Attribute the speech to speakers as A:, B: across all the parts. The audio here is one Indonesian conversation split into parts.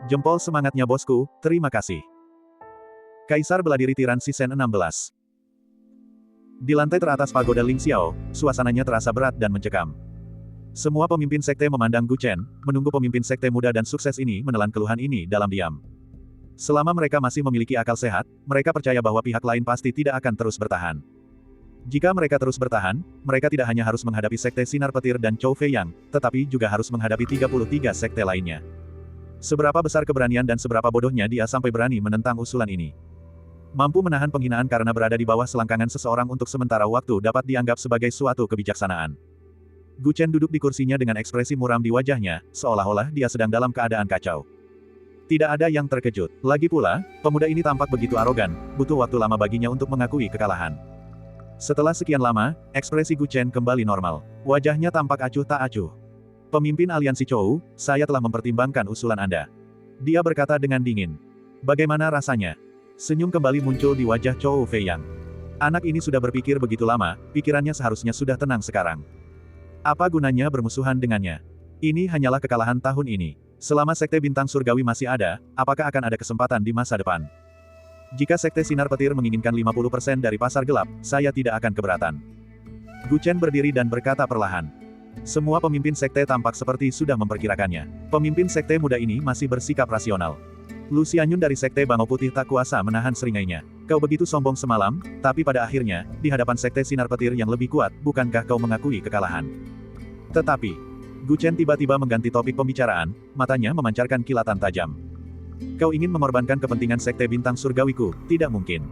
A: Jempol semangatnya bosku, terima kasih. Kaisar Beladiri Tiran Sisen 16. Di lantai teratas pagoda Ling Xiao, suasananya terasa berat dan mencekam. Semua pemimpin sekte memandang Gu Chen, menunggu pemimpin sekte muda dan sukses ini menelan keluhan ini dalam diam. Selama mereka masih memiliki akal sehat, mereka percaya bahwa pihak lain pasti tidak akan terus bertahan. Jika mereka terus bertahan, mereka tidak hanya harus menghadapi sekte Sinar Petir dan Chou Fei Yang, tetapi juga harus menghadapi 33 sekte lainnya. Seberapa besar keberanian dan seberapa bodohnya dia sampai berani menentang usulan ini. Mampu menahan penghinaan karena berada di bawah selangkangan seseorang untuk sementara waktu dapat dianggap sebagai suatu kebijaksanaan. Gu Chen duduk di kursinya dengan ekspresi muram di wajahnya, seolah-olah dia sedang dalam keadaan kacau. Tidak ada yang terkejut. Lagi pula, pemuda ini tampak begitu arogan, butuh waktu lama baginya untuk mengakui kekalahan. Setelah sekian lama, ekspresi Gu Chen kembali normal. Wajahnya tampak acuh tak acuh. Pemimpin aliansi Chou, saya telah mempertimbangkan usulan Anda. Dia berkata dengan dingin. Bagaimana rasanya? Senyum kembali muncul di wajah Chou Fei Yang. Anak ini sudah berpikir begitu lama, pikirannya seharusnya sudah tenang sekarang. Apa gunanya bermusuhan dengannya? Ini hanyalah kekalahan tahun ini. Selama sekte bintang surgawi masih ada, apakah akan ada kesempatan di masa depan? Jika sekte Sinar Petir menginginkan 50% dari pasar gelap, saya tidak akan keberatan. Gu Chen berdiri dan berkata perlahan. Semua pemimpin sekte tampak seperti sudah memperkirakannya. Pemimpin sekte muda ini masih bersikap rasional. Lu Xianyun dari sekte Bangau Putih tak kuasa menahan seringainya. Kau begitu sombong semalam, tapi pada akhirnya, di hadapan sekte Sinar Petir yang lebih kuat, bukankah kau mengakui kekalahan? Tetapi, Gu Chen tiba-tiba mengganti topik pembicaraan, matanya memancarkan kilatan tajam. Kau ingin mengorbankan kepentingan sekte bintang surgawiku, tidak mungkin.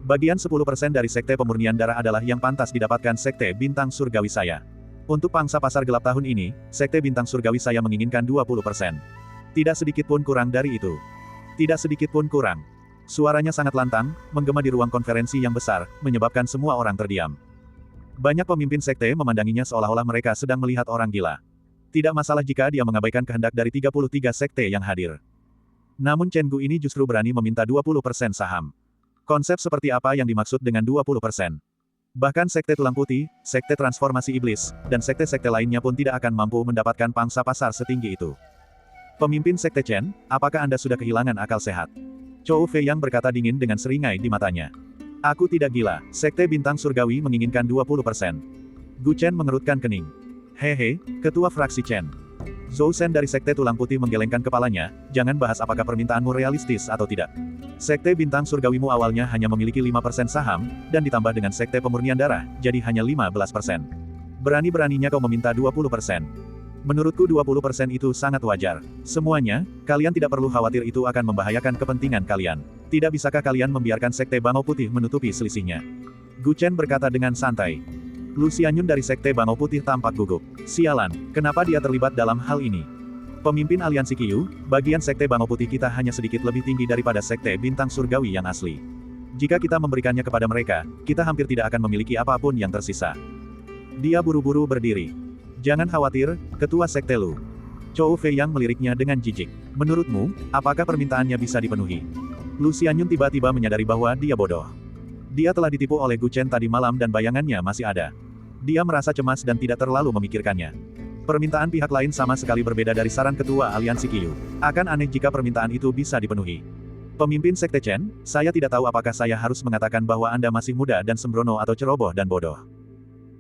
A: Bagian 10% dari sekte pemurnian darah adalah yang pantas didapatkan sekte bintang surgawi saya. Untuk pangsa pasar gelap tahun ini, sekte bintang surgawi saya menginginkan 20%. Tidak sedikit pun kurang dari itu. Tidak sedikit pun kurang. Suaranya sangat lantang, menggema di ruang konferensi yang besar, menyebabkan semua orang terdiam. Banyak pemimpin sekte memandanginya seolah-olah mereka sedang melihat orang gila. Tidak masalah jika dia mengabaikan kehendak dari 33 sekte yang hadir. Namun Chen Gu ini justru berani meminta 20% saham. Konsep seperti apa yang dimaksud dengan 20%? Bahkan sekte Tulang Putih, sekte Transformasi Iblis, dan sekte-sekte lainnya pun tidak akan mampu mendapatkan pangsa pasar setinggi itu. Pemimpin sekte Chen, apakah Anda sudah kehilangan akal sehat? Chou Fei Yang berkata dingin dengan seringai di matanya. Aku tidak gila, sekte bintang surgawi menginginkan 20%. Gu Chen mengerutkan kening. Hehe, ketua fraksi Chen. Zhou Shen dari sekte Tulang Putih menggelengkan kepalanya, jangan bahas apakah permintaanmu realistis atau tidak. Sekte bintang surgawimu awalnya hanya memiliki 5% saham, dan ditambah dengan sekte pemurnian darah, jadi hanya 15%. Berani-beraninya kau meminta 20%. Menurutku 20% itu sangat wajar. Semuanya, kalian tidak perlu khawatir itu akan membahayakan kepentingan kalian. Tidak bisakah kalian membiarkan sekte Bangau Putih menutupi selisihnya? Gu Chen berkata dengan santai. Lu Xianyun dari sekte Bangau Putih tampak gugup. Sialan, kenapa dia terlibat dalam hal ini? Pemimpin aliansi Qiyu, bagian sekte Bangau Putih kita hanya sedikit lebih tinggi daripada sekte bintang surgawi yang asli. Jika kita memberikannya kepada mereka, kita hampir tidak akan memiliki apapun yang tersisa. Dia buru-buru berdiri. Jangan khawatir, ketua sekte Lu. Chou Fei Yang meliriknya dengan jijik. Menurutmu, apakah permintaannya bisa dipenuhi? Lu Xianyun tiba-tiba menyadari bahwa dia bodoh. Dia telah ditipu oleh Gu Chen tadi malam dan bayangannya masih ada. Dia merasa cemas dan tidak terlalu memikirkannya. Permintaan pihak lain sama sekali berbeda dari saran ketua aliansi Qiyu. Akan aneh jika permintaan itu bisa dipenuhi. Pemimpin sekte Chen, saya tidak tahu apakah saya harus mengatakan bahwa Anda masih muda dan sembrono atau ceroboh dan bodoh.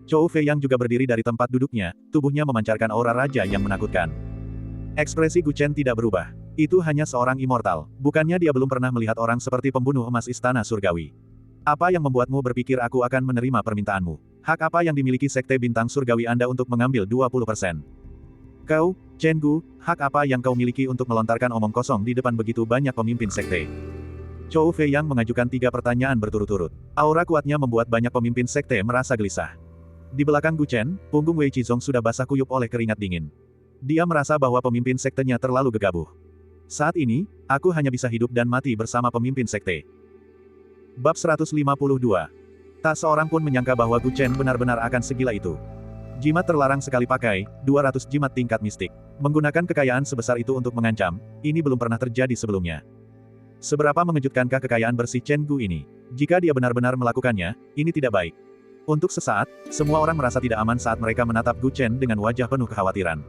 A: Chou Fei Yang juga berdiri dari tempat duduknya, tubuhnya memancarkan aura raja yang menakutkan. Ekspresi Gu Chen tidak berubah. Itu hanya seorang immortal. Bukannya dia belum pernah melihat orang seperti pembunuh emas istana surgawi. Apa yang membuatmu berpikir aku akan menerima permintaanmu? Hak apa yang dimiliki sekte bintang surgawi Anda untuk mengambil 20%? Kau, Chen Gu, hak apa yang kau miliki untuk melontarkan omong kosong di depan begitu banyak pemimpin sekte? Chou Fei Yang mengajukan 3 pertanyaan berturut-turut. Aura kuatnya membuat banyak pemimpin sekte merasa gelisah. Di belakang Gu Chen, punggung Wei Qizong sudah basah kuyup oleh keringat dingin. Dia merasa bahwa pemimpin sektenya terlalu gegabah. Saat ini, aku hanya bisa hidup dan mati bersama pemimpin sekte. Bab 152. Tak seorang pun menyangka bahwa Gu Chen benar-benar akan segila itu. Jimat terlarang sekali pakai, 200 jimat tingkat mistik. Menggunakan kekayaan sebesar itu untuk mengancam, ini belum pernah terjadi sebelumnya. Seberapa mengejutkankah kekayaan bersih Chen Gu ini? Jika dia benar-benar melakukannya, ini tidak baik. Untuk sesaat, semua orang merasa tidak aman saat mereka menatap Gu Chen dengan wajah penuh kekhawatiran.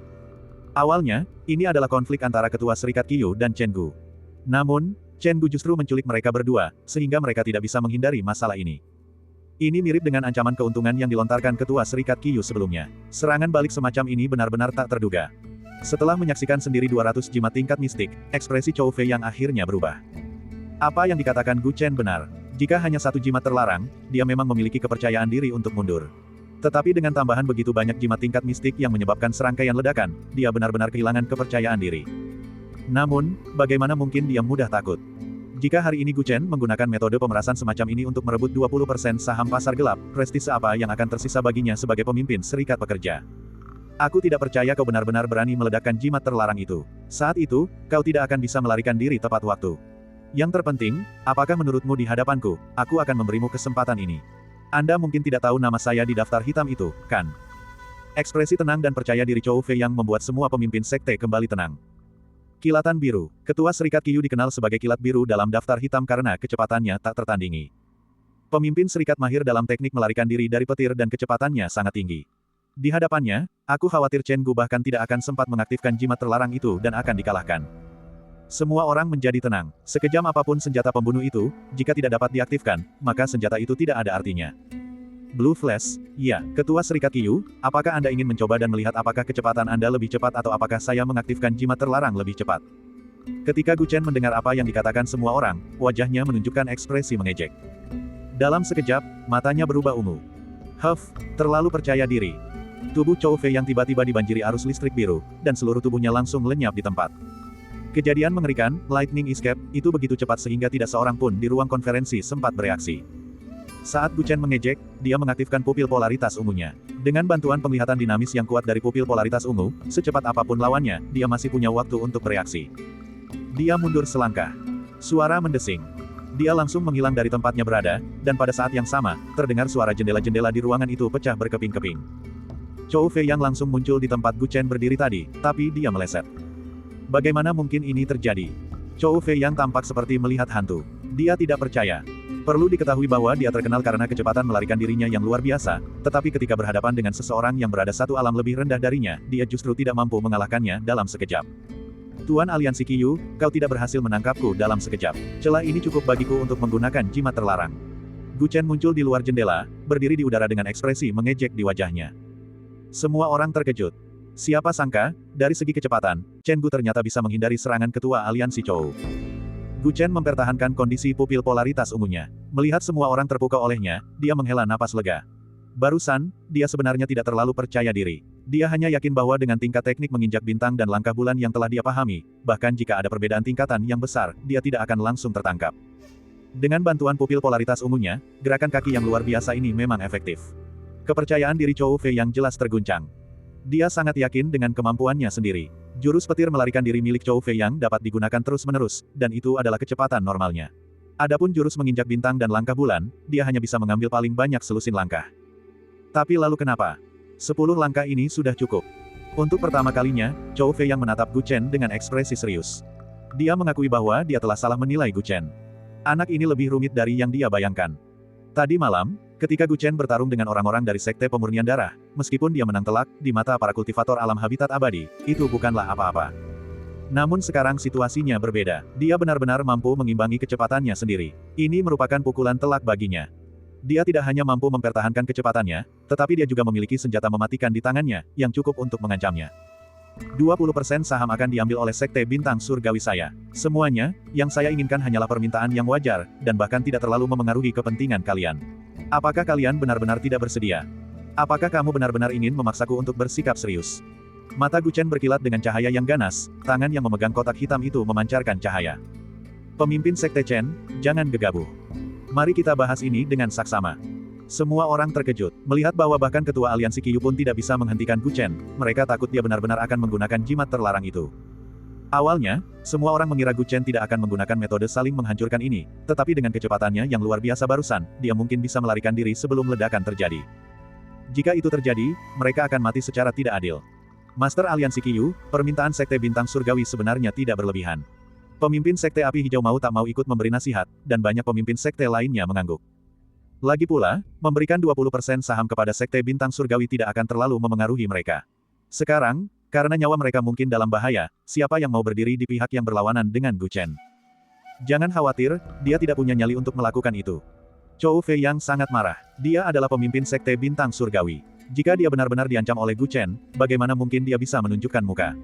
A: Awalnya, ini adalah konflik antara ketua Serikat Qiyu dan Chen Gu. Namun, Chen Gu justru menculik mereka berdua, sehingga mereka tidak bisa menghindari masalah ini. Ini mirip dengan ancaman keuntungan yang dilontarkan ketua Serikat Qiyu sebelumnya. Serangan balik semacam ini benar-benar tak terduga. Setelah menyaksikan sendiri 200 jimat tingkat mistik, ekspresi Chou Fei yang akhirnya berubah. Apa yang dikatakan Gu Chen benar. Jika hanya satu jimat terlarang, dia memang memiliki kepercayaan diri untuk mundur. Tetapi dengan tambahan begitu banyak jimat tingkat mistik yang menyebabkan serangkaian ledakan, dia benar-benar kehilangan kepercayaan diri. Namun, bagaimana mungkin dia mudah takut? Jika hari ini Gu Chen menggunakan metode pemerasan semacam ini untuk merebut 20% saham pasar gelap, prestise apa yang akan tersisa baginya sebagai pemimpin serikat pekerja? Aku tidak percaya kau benar-benar berani meledakkan jimat terlarang itu. Saat itu, kau tidak akan bisa melarikan diri tepat waktu. Yang terpenting, apakah menurutmu di hadapanku, aku akan memberimu kesempatan ini? Anda mungkin tidak tahu nama saya di daftar hitam itu, kan? Ekspresi tenang dan percaya diri Chou Fei yang membuat semua pemimpin sekte kembali tenang. Kilatan biru. Ketua Serikat Qiyu dikenal sebagai kilat biru dalam daftar hitam karena kecepatannya tak tertandingi. Pemimpin serikat mahir dalam teknik melarikan diri dari petir dan kecepatannya sangat tinggi. Di hadapannya, aku khawatir Chen Gu bahkan tidak akan sempat mengaktifkan jimat terlarang itu dan akan dikalahkan. Semua orang menjadi tenang. Sekejam apapun senjata pembunuh itu, jika tidak dapat diaktifkan, maka senjata itu tidak ada artinya. Blue Flash, ya, Ketua Serikat Qiyu, apakah Anda ingin mencoba dan melihat apakah kecepatan Anda lebih cepat atau apakah saya mengaktifkan jimat terlarang lebih cepat? Ketika Gu Chen mendengar apa yang dikatakan semua orang, wajahnya menunjukkan ekspresi mengejek. Dalam sekejap, matanya berubah ungu. Huff, terlalu percaya diri. Tubuh Chou Fei yang tiba-tiba dibanjiri arus listrik biru, dan seluruh tubuhnya langsung lenyap di tempat. Kejadian mengerikan, Lightning Escape, itu begitu cepat sehingga tidak seorang pun di ruang konferensi sempat bereaksi. Saat Gu Chen mengejek, dia mengaktifkan pupil polaritas ungunya. Dengan bantuan penglihatan dinamis yang kuat dari pupil polaritas ungu, secepat apapun lawannya, dia masih punya waktu untuk bereaksi. Dia mundur selangkah. Suara mendesing. Dia langsung menghilang dari tempatnya berada, dan pada saat yang sama, terdengar suara jendela-jendela di ruangan itu pecah berkeping-keping. Chou Fei yang langsung muncul di tempat Gu Chen berdiri tadi, tapi dia meleset. Bagaimana mungkin ini terjadi? Chou Fei yang tampak seperti melihat hantu. Dia tidak percaya. Perlu diketahui bahwa dia terkenal karena kecepatan melarikan dirinya yang luar biasa, tetapi ketika berhadapan dengan seseorang yang berada satu alam lebih rendah darinya, dia justru tidak mampu mengalahkannya dalam sekejap. Tuan Aliansi Qiyu, kau tidak berhasil menangkapku dalam sekejap. Celah ini cukup bagiku untuk menggunakan jimat terlarang. Gu Chen muncul di luar jendela, berdiri di udara dengan ekspresi mengejek di wajahnya. Semua orang terkejut. Siapa sangka, dari segi kecepatan, Chen Gu ternyata bisa menghindari serangan ketua Aliansi Chou. Gu Chen mempertahankan kondisi pupil polaritas ungunya. Melihat semua orang terpukau olehnya, dia menghela napas lega. Barusan, dia sebenarnya tidak terlalu percaya diri. Dia hanya yakin bahwa dengan tingkat teknik menginjak bintang dan langkah bulan yang telah dia pahami, bahkan jika ada perbedaan tingkatan yang besar, dia tidak akan langsung tertangkap. Dengan bantuan pupil polaritas ungunya, gerakan kaki yang luar biasa ini memang efektif. Kepercayaan diri Chou Fei yang jelas terguncang. Dia sangat yakin dengan kemampuannya sendiri. Jurus petir melarikan diri milik Chou Fei yang dapat digunakan terus-menerus, dan itu adalah kecepatan normalnya. Adapun jurus menginjak bintang dan langkah bulan, dia hanya bisa mengambil paling banyak selusin langkah. Tapi lalu kenapa? 10 langkah ini sudah cukup. Untuk pertama kalinya, Chou Fei yang menatap Gu Chen dengan ekspresi serius. Dia mengakui bahwa dia telah salah menilai Gu Chen. Anak ini lebih rumit dari yang dia bayangkan. Tadi malam, ketika Gu Chen bertarung dengan orang-orang dari Sekte Pemurnian Darah, meskipun dia menang telak, di mata para kultivator alam habitat abadi, itu bukanlah apa-apa. Namun sekarang situasinya berbeda. Dia benar-benar mampu mengimbangi kecepatannya sendiri. Ini merupakan pukulan telak baginya. Dia tidak hanya mampu mempertahankan kecepatannya, tetapi dia juga memiliki senjata mematikan di tangannya, yang cukup untuk mengancamnya. 20% saham akan diambil oleh Sekte Bintang Surgawi saya. Semuanya, yang saya inginkan hanyalah permintaan yang wajar, dan bahkan tidak terlalu memengaruhi kepentingan kalian. Apakah kalian benar-benar tidak bersedia? Apakah kamu benar-benar ingin memaksaku untuk bersikap serius? Mata Gu Chen berkilat dengan cahaya yang ganas, tangan yang memegang kotak hitam itu memancarkan cahaya. Pemimpin Sekte Chen, jangan gegabah. Mari kita bahas ini dengan saksama. Semua orang terkejut, melihat bahwa bahkan ketua Aliansi Qiyu pun tidak bisa menghentikan Gu Chen, mereka takut dia benar-benar akan menggunakan jimat terlarang itu. Awalnya, semua orang mengira Gu Chen tidak akan menggunakan metode saling menghancurkan ini, tetapi dengan kecepatannya yang luar biasa barusan, dia mungkin bisa melarikan diri sebelum ledakan terjadi. Jika itu terjadi, mereka akan mati secara tidak adil. Master Aliansi Qiyu, permintaan Sekte Bintang Surgawi sebenarnya tidak berlebihan. Pemimpin Sekte Api Hijau mau tak mau ikut memberi nasihat, dan banyak pemimpin sekte lainnya mengangguk. Lagi pula, memberikan 20% saham kepada Sekte Bintang Surgawi tidak akan terlalu memengaruhi mereka. Sekarang, Karena nyawa mereka mungkin dalam bahaya, siapa yang mau berdiri di pihak yang berlawanan dengan Gu Chen? Jangan khawatir, dia tidak punya nyali untuk melakukan itu. Chou Fei yang sangat marah. Dia adalah pemimpin sekte bintang surgawi. Jika dia benar-benar diancam oleh Gu Chen, bagaimana mungkin dia bisa menunjukkan muka?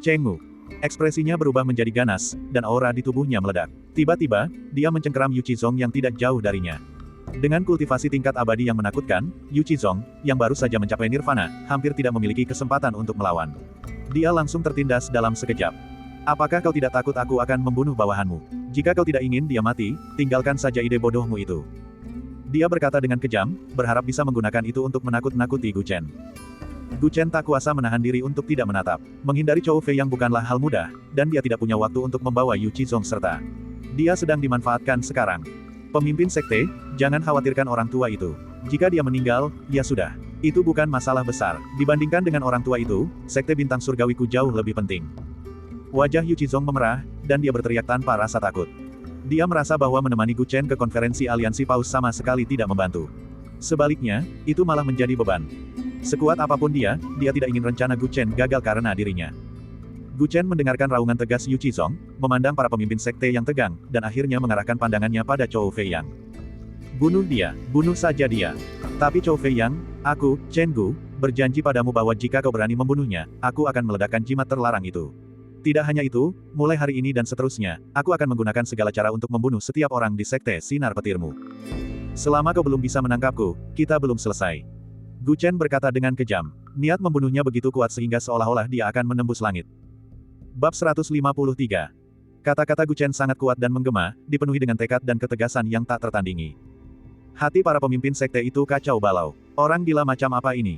A: Cheng Mu. Ekspresinya berubah menjadi ganas, dan aura di tubuhnya meledak. Tiba-tiba, dia mencengkeram Yu Qizong yang tidak jauh darinya. Dengan kultivasi tingkat abadi yang menakutkan, Yu Qizong, yang baru saja mencapai nirvana, hampir tidak memiliki kesempatan untuk melawan. Dia langsung tertindas dalam sekejap. Apakah kau tidak takut aku akan membunuh bawahanmu? Jika kau tidak ingin dia mati, tinggalkan saja ide bodohmu itu. Dia berkata dengan kejam, berharap bisa menggunakan itu untuk menakut-nakuti Gu Chen. Gu Chen tak kuasa menahan diri untuk tidak menatap. Menghindari Chou Fei yang bukanlah hal mudah, dan dia tidak punya waktu untuk membawa Yu Qizong serta. Dia sedang dimanfaatkan sekarang. Pemimpin sekte, jangan khawatirkan orang tua itu. Jika dia meninggal, ya sudah. Itu bukan masalah besar. Dibandingkan dengan orang tua itu, sekte bintang surgawiku jauh lebih penting. Wajah Yu Qizong memerah, dan dia berteriak tanpa rasa takut. Dia merasa bahwa menemani Gu Chen ke konferensi aliansi paus sama sekali tidak membantu. Sebaliknya, itu malah menjadi beban. Sekuat apapun dia tidak ingin rencana Gu Chen gagal karena dirinya. Gu Chen mendengarkan raungan tegas Yu Qizong, memandang para pemimpin sekte yang tegang, dan akhirnya mengarahkan pandangannya pada Chou Fei Yang. Bunuh dia, bunuh saja dia. Tapi Chou Fei Yang, aku, Chen Gu, berjanji padamu bahwa jika kau berani membunuhnya, aku akan meledakkan jimat terlarang itu. Tidak hanya itu, mulai hari ini dan seterusnya, aku akan menggunakan segala cara untuk membunuh setiap orang di sekte sinar petirmu. Selama kau belum bisa menangkapku, kita belum selesai. Gu Chen berkata dengan kejam. Niat membunuhnya begitu kuat sehingga seolah-olah dia akan menembus langit. Bab 153. Kata-kata Gu Chen sangat kuat dan menggema, dipenuhi dengan tekad dan ketegasan yang tak tertandingi. Hati para pemimpin sekte itu kacau balau. Orang gila macam apa ini?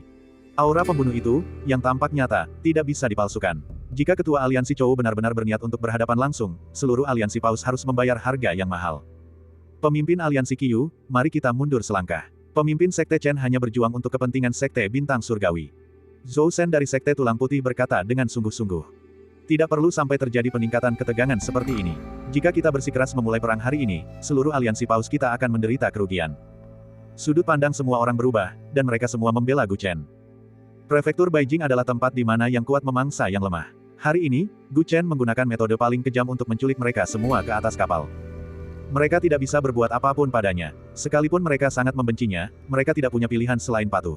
A: Aura pembunuh itu, yang tampak nyata, tidak bisa dipalsukan. Jika ketua aliansi Chou benar-benar berniat untuk berhadapan langsung, seluruh aliansi paus harus membayar harga yang mahal. Pemimpin aliansi Qiyu, mari kita mundur selangkah. Pemimpin sekte Chen hanya berjuang untuk kepentingan sekte bintang surgawi. Zhou Shen dari sekte tulang putih berkata dengan sungguh-sungguh. Tidak perlu sampai terjadi peningkatan ketegangan seperti ini. Jika kita bersikeras memulai perang hari ini, seluruh aliansi paus kita akan menderita kerugian. Sudut pandang semua orang berubah, dan mereka semua membela Gu Chen. Prefektur Beijing adalah tempat di mana yang kuat memangsa yang lemah. Hari ini, Gu Chen menggunakan metode paling kejam untuk menculik mereka semua ke atas kapal. Mereka tidak bisa berbuat apapun padanya. Sekalipun mereka sangat membencinya, mereka tidak punya pilihan selain patuh.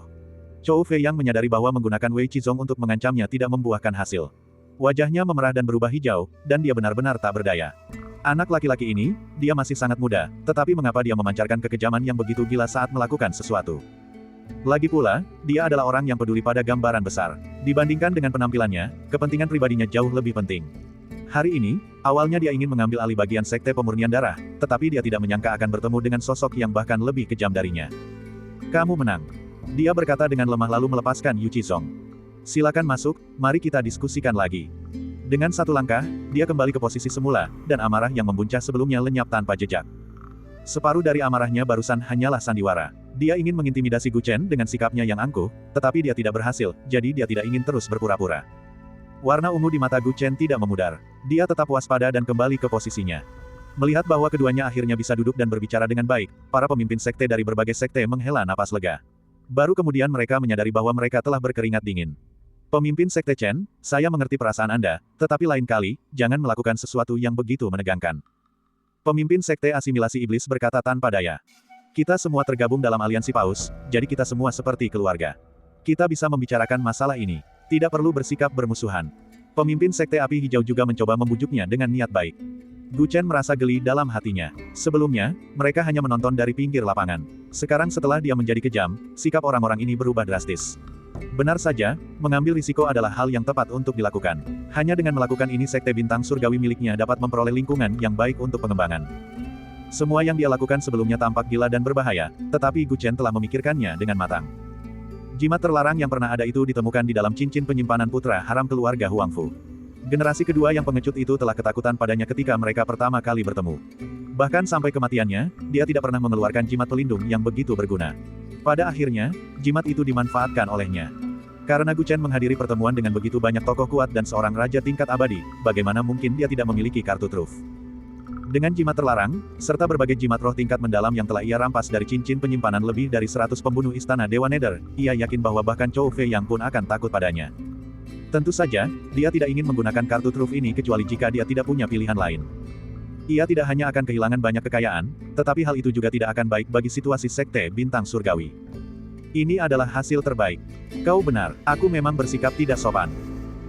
A: Chou Fei yang menyadari bahwa menggunakan Wei Qizong untuk mengancamnya tidak membuahkan hasil. Wajahnya memerah dan berubah hijau, dan dia benar-benar tak berdaya. Anak laki-laki ini, dia masih sangat muda, tetapi mengapa dia memancarkan kekejaman yang begitu gila saat melakukan sesuatu? Lagi pula, dia adalah orang yang peduli pada gambaran besar. Dibandingkan dengan penampilannya, kepentingan pribadinya jauh lebih penting. Hari ini, awalnya dia ingin mengambil alih bagian sekte pemurnian darah, tetapi dia tidak menyangka akan bertemu dengan sosok yang bahkan lebih kejam darinya. Kamu menang. Dia berkata dengan lemah lalu melepaskan Yu Qizong. Silakan masuk, mari kita diskusikan lagi. Dengan satu langkah, dia kembali ke posisi semula, dan amarah yang membuncah sebelumnya lenyap tanpa jejak. Separuh dari amarahnya barusan hanyalah sandiwara. Dia ingin mengintimidasi Gu Chen dengan sikapnya yang angkuh, tetapi dia tidak berhasil, jadi dia tidak ingin terus berpura-pura. Warna ungu di mata Gu Chen tidak memudar. Dia tetap waspada dan kembali ke posisinya. Melihat bahwa keduanya akhirnya bisa duduk dan berbicara dengan baik, para pemimpin sekte dari berbagai sekte menghela napas lega. Baru kemudian mereka menyadari bahwa mereka telah berkeringat dingin. Pemimpin sekte Chen, saya mengerti perasaan Anda, tetapi lain kali, jangan melakukan sesuatu yang begitu menegangkan. Pemimpin sekte asimilasi iblis berkata tanpa daya. Kita semua tergabung dalam aliansi paus, jadi kita semua seperti keluarga. Kita bisa membicarakan masalah ini. Tidak perlu bersikap bermusuhan. Pemimpin sekte api hijau juga mencoba membujuknya dengan niat baik. Gu Chen merasa geli dalam hatinya. Sebelumnya, mereka hanya menonton dari pinggir lapangan. Sekarang setelah dia menjadi kejam, sikap orang-orang ini berubah drastis. Benar saja, mengambil risiko adalah hal yang tepat untuk dilakukan. Hanya dengan melakukan ini sekte bintang surgawi miliknya dapat memperoleh lingkungan yang baik untuk pengembangan. Semua yang dia lakukan sebelumnya tampak gila dan berbahaya, tetapi Gu Chen telah memikirkannya dengan matang. Jimat terlarang yang pernah ada itu ditemukan di dalam cincin penyimpanan putra haram keluarga Huangfu. Generasi kedua yang pengecut itu telah ketakutan padanya ketika mereka pertama kali bertemu. Bahkan sampai kematiannya, dia tidak pernah mengeluarkan jimat pelindung yang begitu berguna. Pada akhirnya, jimat itu dimanfaatkan olehnya. Karena Gu Chen menghadiri pertemuan dengan begitu banyak tokoh kuat dan seorang raja tingkat abadi, bagaimana mungkin dia tidak memiliki kartu truf? Dengan jimat terlarang, serta berbagai jimat roh tingkat mendalam yang telah ia rampas dari cincin penyimpanan lebih dari 100 pembunuh istana Dewa Nether, ia yakin bahwa bahkan Chou Fei Yang pun akan takut padanya. Tentu saja, dia tidak ingin menggunakan kartu truf ini kecuali jika dia tidak punya pilihan lain. Ia tidak hanya akan kehilangan banyak kekayaan, tetapi hal itu juga tidak akan baik bagi situasi Sekte Bintang Surgawi. Ini adalah hasil terbaik. Kau benar, aku memang bersikap tidak sopan.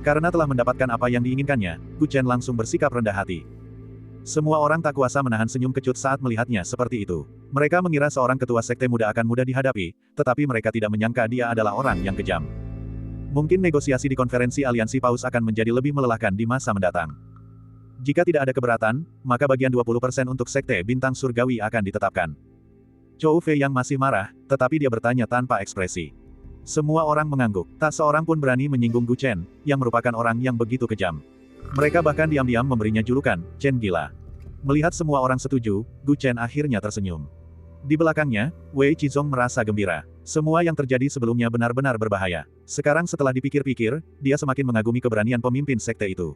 A: Karena telah mendapatkan apa yang diinginkannya, Gu Chen langsung bersikap rendah hati. Semua orang tak kuasa menahan senyum kecut saat melihatnya seperti itu. Mereka mengira seorang ketua sekte muda akan mudah dihadapi, tetapi mereka tidak menyangka dia adalah orang yang kejam. Mungkin negosiasi di konferensi Aliansi Paus akan menjadi lebih melelahkan di masa mendatang. Jika tidak ada keberatan, maka bagian 20% untuk Sekte Bintang Surgawi akan ditetapkan. Chou Fei yang masih marah, tetapi dia bertanya tanpa ekspresi. Semua orang mengangguk, tak seorang pun berani menyinggung Gu Chen, yang merupakan orang yang begitu kejam. Mereka bahkan diam-diam memberinya julukan, Chen Gila. Melihat semua orang setuju, Gu Chen akhirnya tersenyum. Di belakangnya, Wei Qizong merasa gembira. Semua yang terjadi sebelumnya benar-benar berbahaya. Sekarang setelah dipikir-pikir, dia semakin mengagumi keberanian pemimpin sekte itu.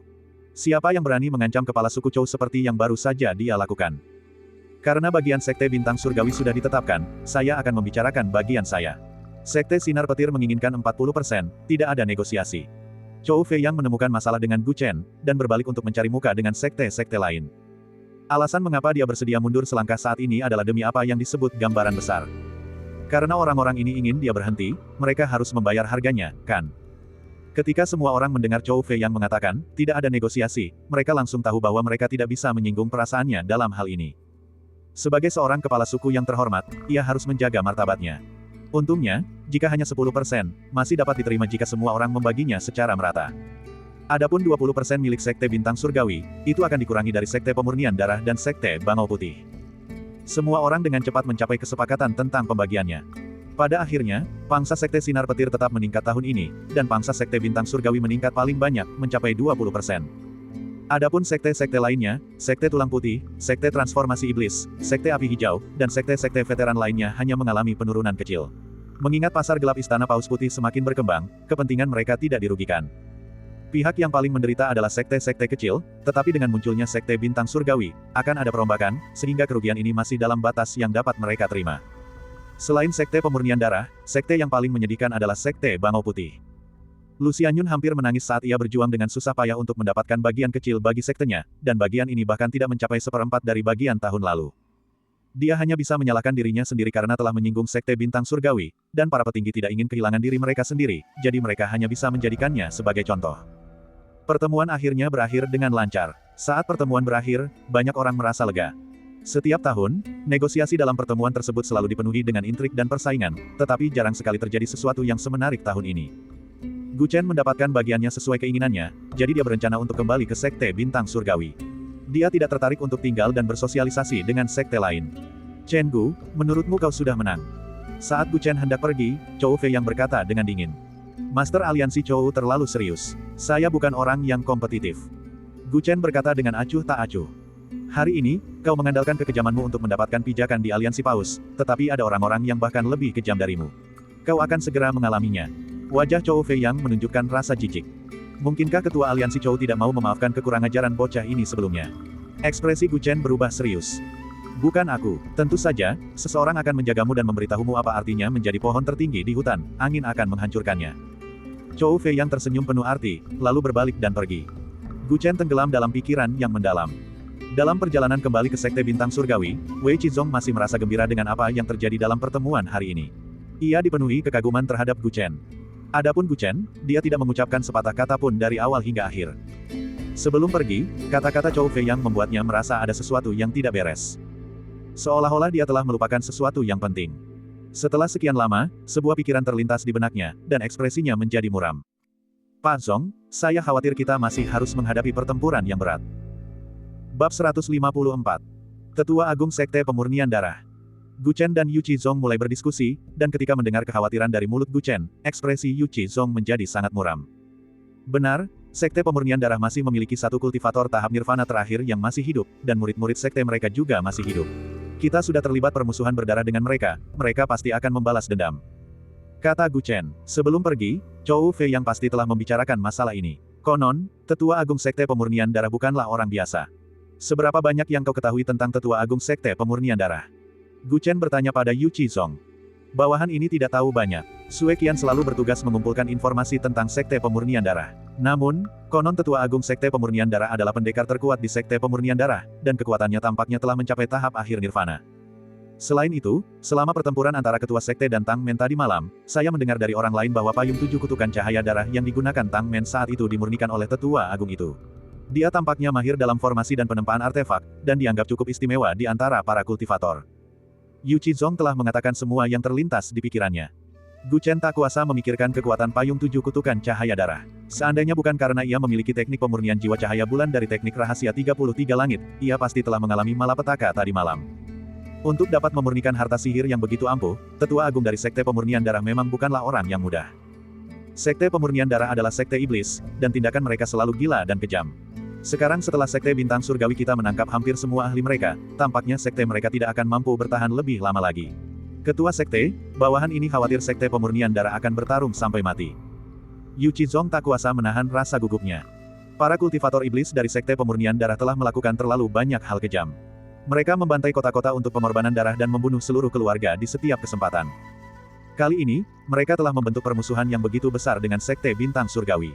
A: Siapa yang berani mengancam kepala suku Chou seperti yang baru saja dia lakukan? Karena bagian Sekte Bintang Surgawi sudah ditetapkan, saya akan membicarakan bagian saya. Sekte Sinar Petir menginginkan 40%, tidak ada negosiasi. Chou Fei yang menemukan masalah dengan Gu Chen, dan berbalik untuk mencari muka dengan sekte-sekte lain. Alasan mengapa dia bersedia mundur selangkah saat ini adalah demi apa yang disebut gambaran besar. Karena orang-orang ini ingin dia berhenti, mereka harus membayar harganya, kan? Ketika semua orang mendengar Chou Fei yang mengatakan, tidak ada negosiasi, mereka langsung tahu bahwa mereka tidak bisa menyinggung perasaannya dalam hal ini. Sebagai seorang kepala suku yang terhormat, ia harus menjaga martabatnya. Untungnya, jika hanya 10%, masih dapat diterima jika semua orang membaginya secara merata. Adapun 20% milik Sekte Bintang Surgawi, itu akan dikurangi dari Sekte Pemurnian Darah dan Sekte Bangau Putih. Semua orang dengan cepat mencapai kesepakatan tentang pembagiannya. Pada akhirnya, pangsa Sekte Sinar Petir tetap meningkat tahun ini, dan pangsa Sekte Bintang Surgawi meningkat paling banyak, mencapai 20%. Adapun sekte-sekte lainnya, Sekte Tulang Putih, Sekte Transformasi Iblis, Sekte Api Hijau, dan sekte-sekte veteran lainnya hanya mengalami penurunan kecil. Mengingat pasar gelap Istana Paus Putih semakin berkembang, kepentingan mereka tidak dirugikan. Pihak yang paling menderita adalah sekte-sekte kecil, tetapi dengan munculnya Sekte Bintang Surgawi, akan ada perombakan, sehingga kerugian ini masih dalam batas yang dapat mereka terima. Selain Sekte Pemurnian Darah, sekte yang paling menyedihkan adalah Sekte Bangau Putih. Lu Xianyun hampir menangis saat ia berjuang dengan susah payah untuk mendapatkan bagian kecil bagi sektenya, dan bagian ini bahkan tidak mencapai 1/4 dari bagian tahun lalu. Dia hanya bisa menyalahkan dirinya sendiri karena telah menyinggung Sekte Bintang Surgawi, dan para petinggi tidak ingin kehilangan diri mereka sendiri, jadi mereka hanya bisa menjadikannya sebagai contoh. Pertemuan akhirnya berakhir dengan lancar. Saat pertemuan berakhir, banyak orang merasa lega. Setiap tahun, negosiasi dalam pertemuan tersebut selalu dipenuhi dengan intrik dan persaingan, tetapi jarang sekali terjadi sesuatu yang semenarik tahun ini. Gu Chen mendapatkan bagiannya sesuai keinginannya, jadi dia berencana untuk kembali ke Sekte Bintang Surgawi. Dia tidak tertarik untuk tinggal dan bersosialisasi dengan sekte lain. Chen Gu, menurutmu kau sudah menang? Saat Gu Chen hendak pergi, Chou Fei yang berkata dengan dingin. Master Aliansi Chou terlalu serius. Saya bukan orang yang kompetitif. Gu Chen berkata dengan acuh tak acuh. Hari ini, kau mengandalkan kekejamanmu untuk mendapatkan pijakan di Aliansi Paus, tetapi ada orang-orang yang bahkan lebih kejam darimu. Kau akan segera mengalaminya. Wajah Chou Fei yang menunjukkan rasa jijik. Mungkinkah ketua Aliansi Chou tidak mau memaafkan kekurangajaran bocah ini sebelumnya? Ekspresi Gu Chen berubah serius. Bukan aku. Tentu saja, seseorang akan menjagamu dan memberitahumu apa artinya menjadi pohon tertinggi di hutan, angin akan menghancurkannya. Chou Fei yang tersenyum penuh arti, lalu berbalik dan pergi. Gu Chen tenggelam dalam pikiran yang mendalam. Dalam perjalanan kembali ke Sekte Bintang Surgawi, Wei Qizong masih merasa gembira dengan apa yang terjadi dalam pertemuan hari ini. Ia dipenuhi kekaguman terhadap Gu Chen. Adapun Gu Chen, dia tidak mengucapkan sepatah kata pun dari awal hingga akhir. Sebelum pergi, kata-kata Chou Fei yang membuatnya merasa ada sesuatu yang tidak beres. Seolah-olah dia telah melupakan sesuatu yang penting. Setelah sekian lama, sebuah pikiran terlintas di benaknya, dan ekspresinya menjadi muram. Pak Zong, saya khawatir kita masih harus menghadapi pertempuran yang berat. Bab 154. Tetua Agung Sekte Pemurnian Darah. Gu Chen dan Yu Qizong mulai berdiskusi, dan ketika mendengar kekhawatiran dari mulut Gu Chen, ekspresi Yu Qizong menjadi sangat muram. Benar, Sekte Pemurnian Darah masih memiliki satu kultivator tahap nirvana terakhir yang masih hidup, dan murid-murid sekte mereka juga masih hidup. Kita sudah terlibat permusuhan berdarah dengan mereka, mereka pasti akan membalas dendam. Kata Gu Chen. Sebelum pergi, Chou Fei yang pasti telah membicarakan masalah ini. Konon, Tetua Agung Sekte Pemurnian Darah bukanlah orang biasa. Seberapa banyak yang kau ketahui tentang Tetua Agung Sekte Pemurnian Darah? Gu Chen bertanya pada Yu Qizong. Bawahan ini tidak tahu banyak. Sue Qian selalu bertugas mengumpulkan informasi tentang Sekte Pemurnian Darah. Namun, konon Tetua Agung Sekte Pemurnian Darah adalah pendekar terkuat di Sekte Pemurnian Darah, dan kekuatannya tampaknya telah mencapai tahap akhir nirvana. Selain itu, selama pertempuran antara Ketua Sekte dan Tang Men tadi malam, saya mendengar dari orang lain bahwa payung 7 kutukan cahaya darah yang digunakan Tang Men saat itu dimurnikan oleh Tetua Agung itu. Dia tampaknya mahir dalam formasi dan penempaan artefak, dan dianggap cukup istimewa di antara para kultivator. Yu Qizong telah mengatakan semua yang terlintas di pikirannya. Gu Chen tak kuasa memikirkan kekuatan payung 7 kutukan cahaya darah. Seandainya bukan karena ia memiliki teknik pemurnian jiwa cahaya bulan dari teknik rahasia 33 langit, ia pasti telah mengalami malapetaka tadi malam. Untuk dapat memurnikan harta sihir yang begitu ampuh, Tetua Agung dari Sekte Pemurnian Darah memang bukanlah orang yang mudah. Sekte Pemurnian Darah adalah sekte iblis, dan tindakan mereka selalu gila dan kejam. Sekarang setelah Sekte Bintang Surgawi kita menangkap hampir semua ahli mereka, tampaknya sekte mereka tidak akan mampu bertahan lebih lama lagi. Ketua Sekte, bawahan ini khawatir Sekte Pemurnian Darah akan bertarung sampai mati. Yu Qizong tak kuasa menahan rasa gugupnya. Para kultivator iblis dari Sekte Pemurnian Darah telah melakukan terlalu banyak hal kejam. Mereka membantai kota-kota untuk pengorbanan darah dan membunuh seluruh keluarga di setiap kesempatan. Kali ini, mereka telah membentuk permusuhan yang begitu besar dengan Sekte Bintang Surgawi.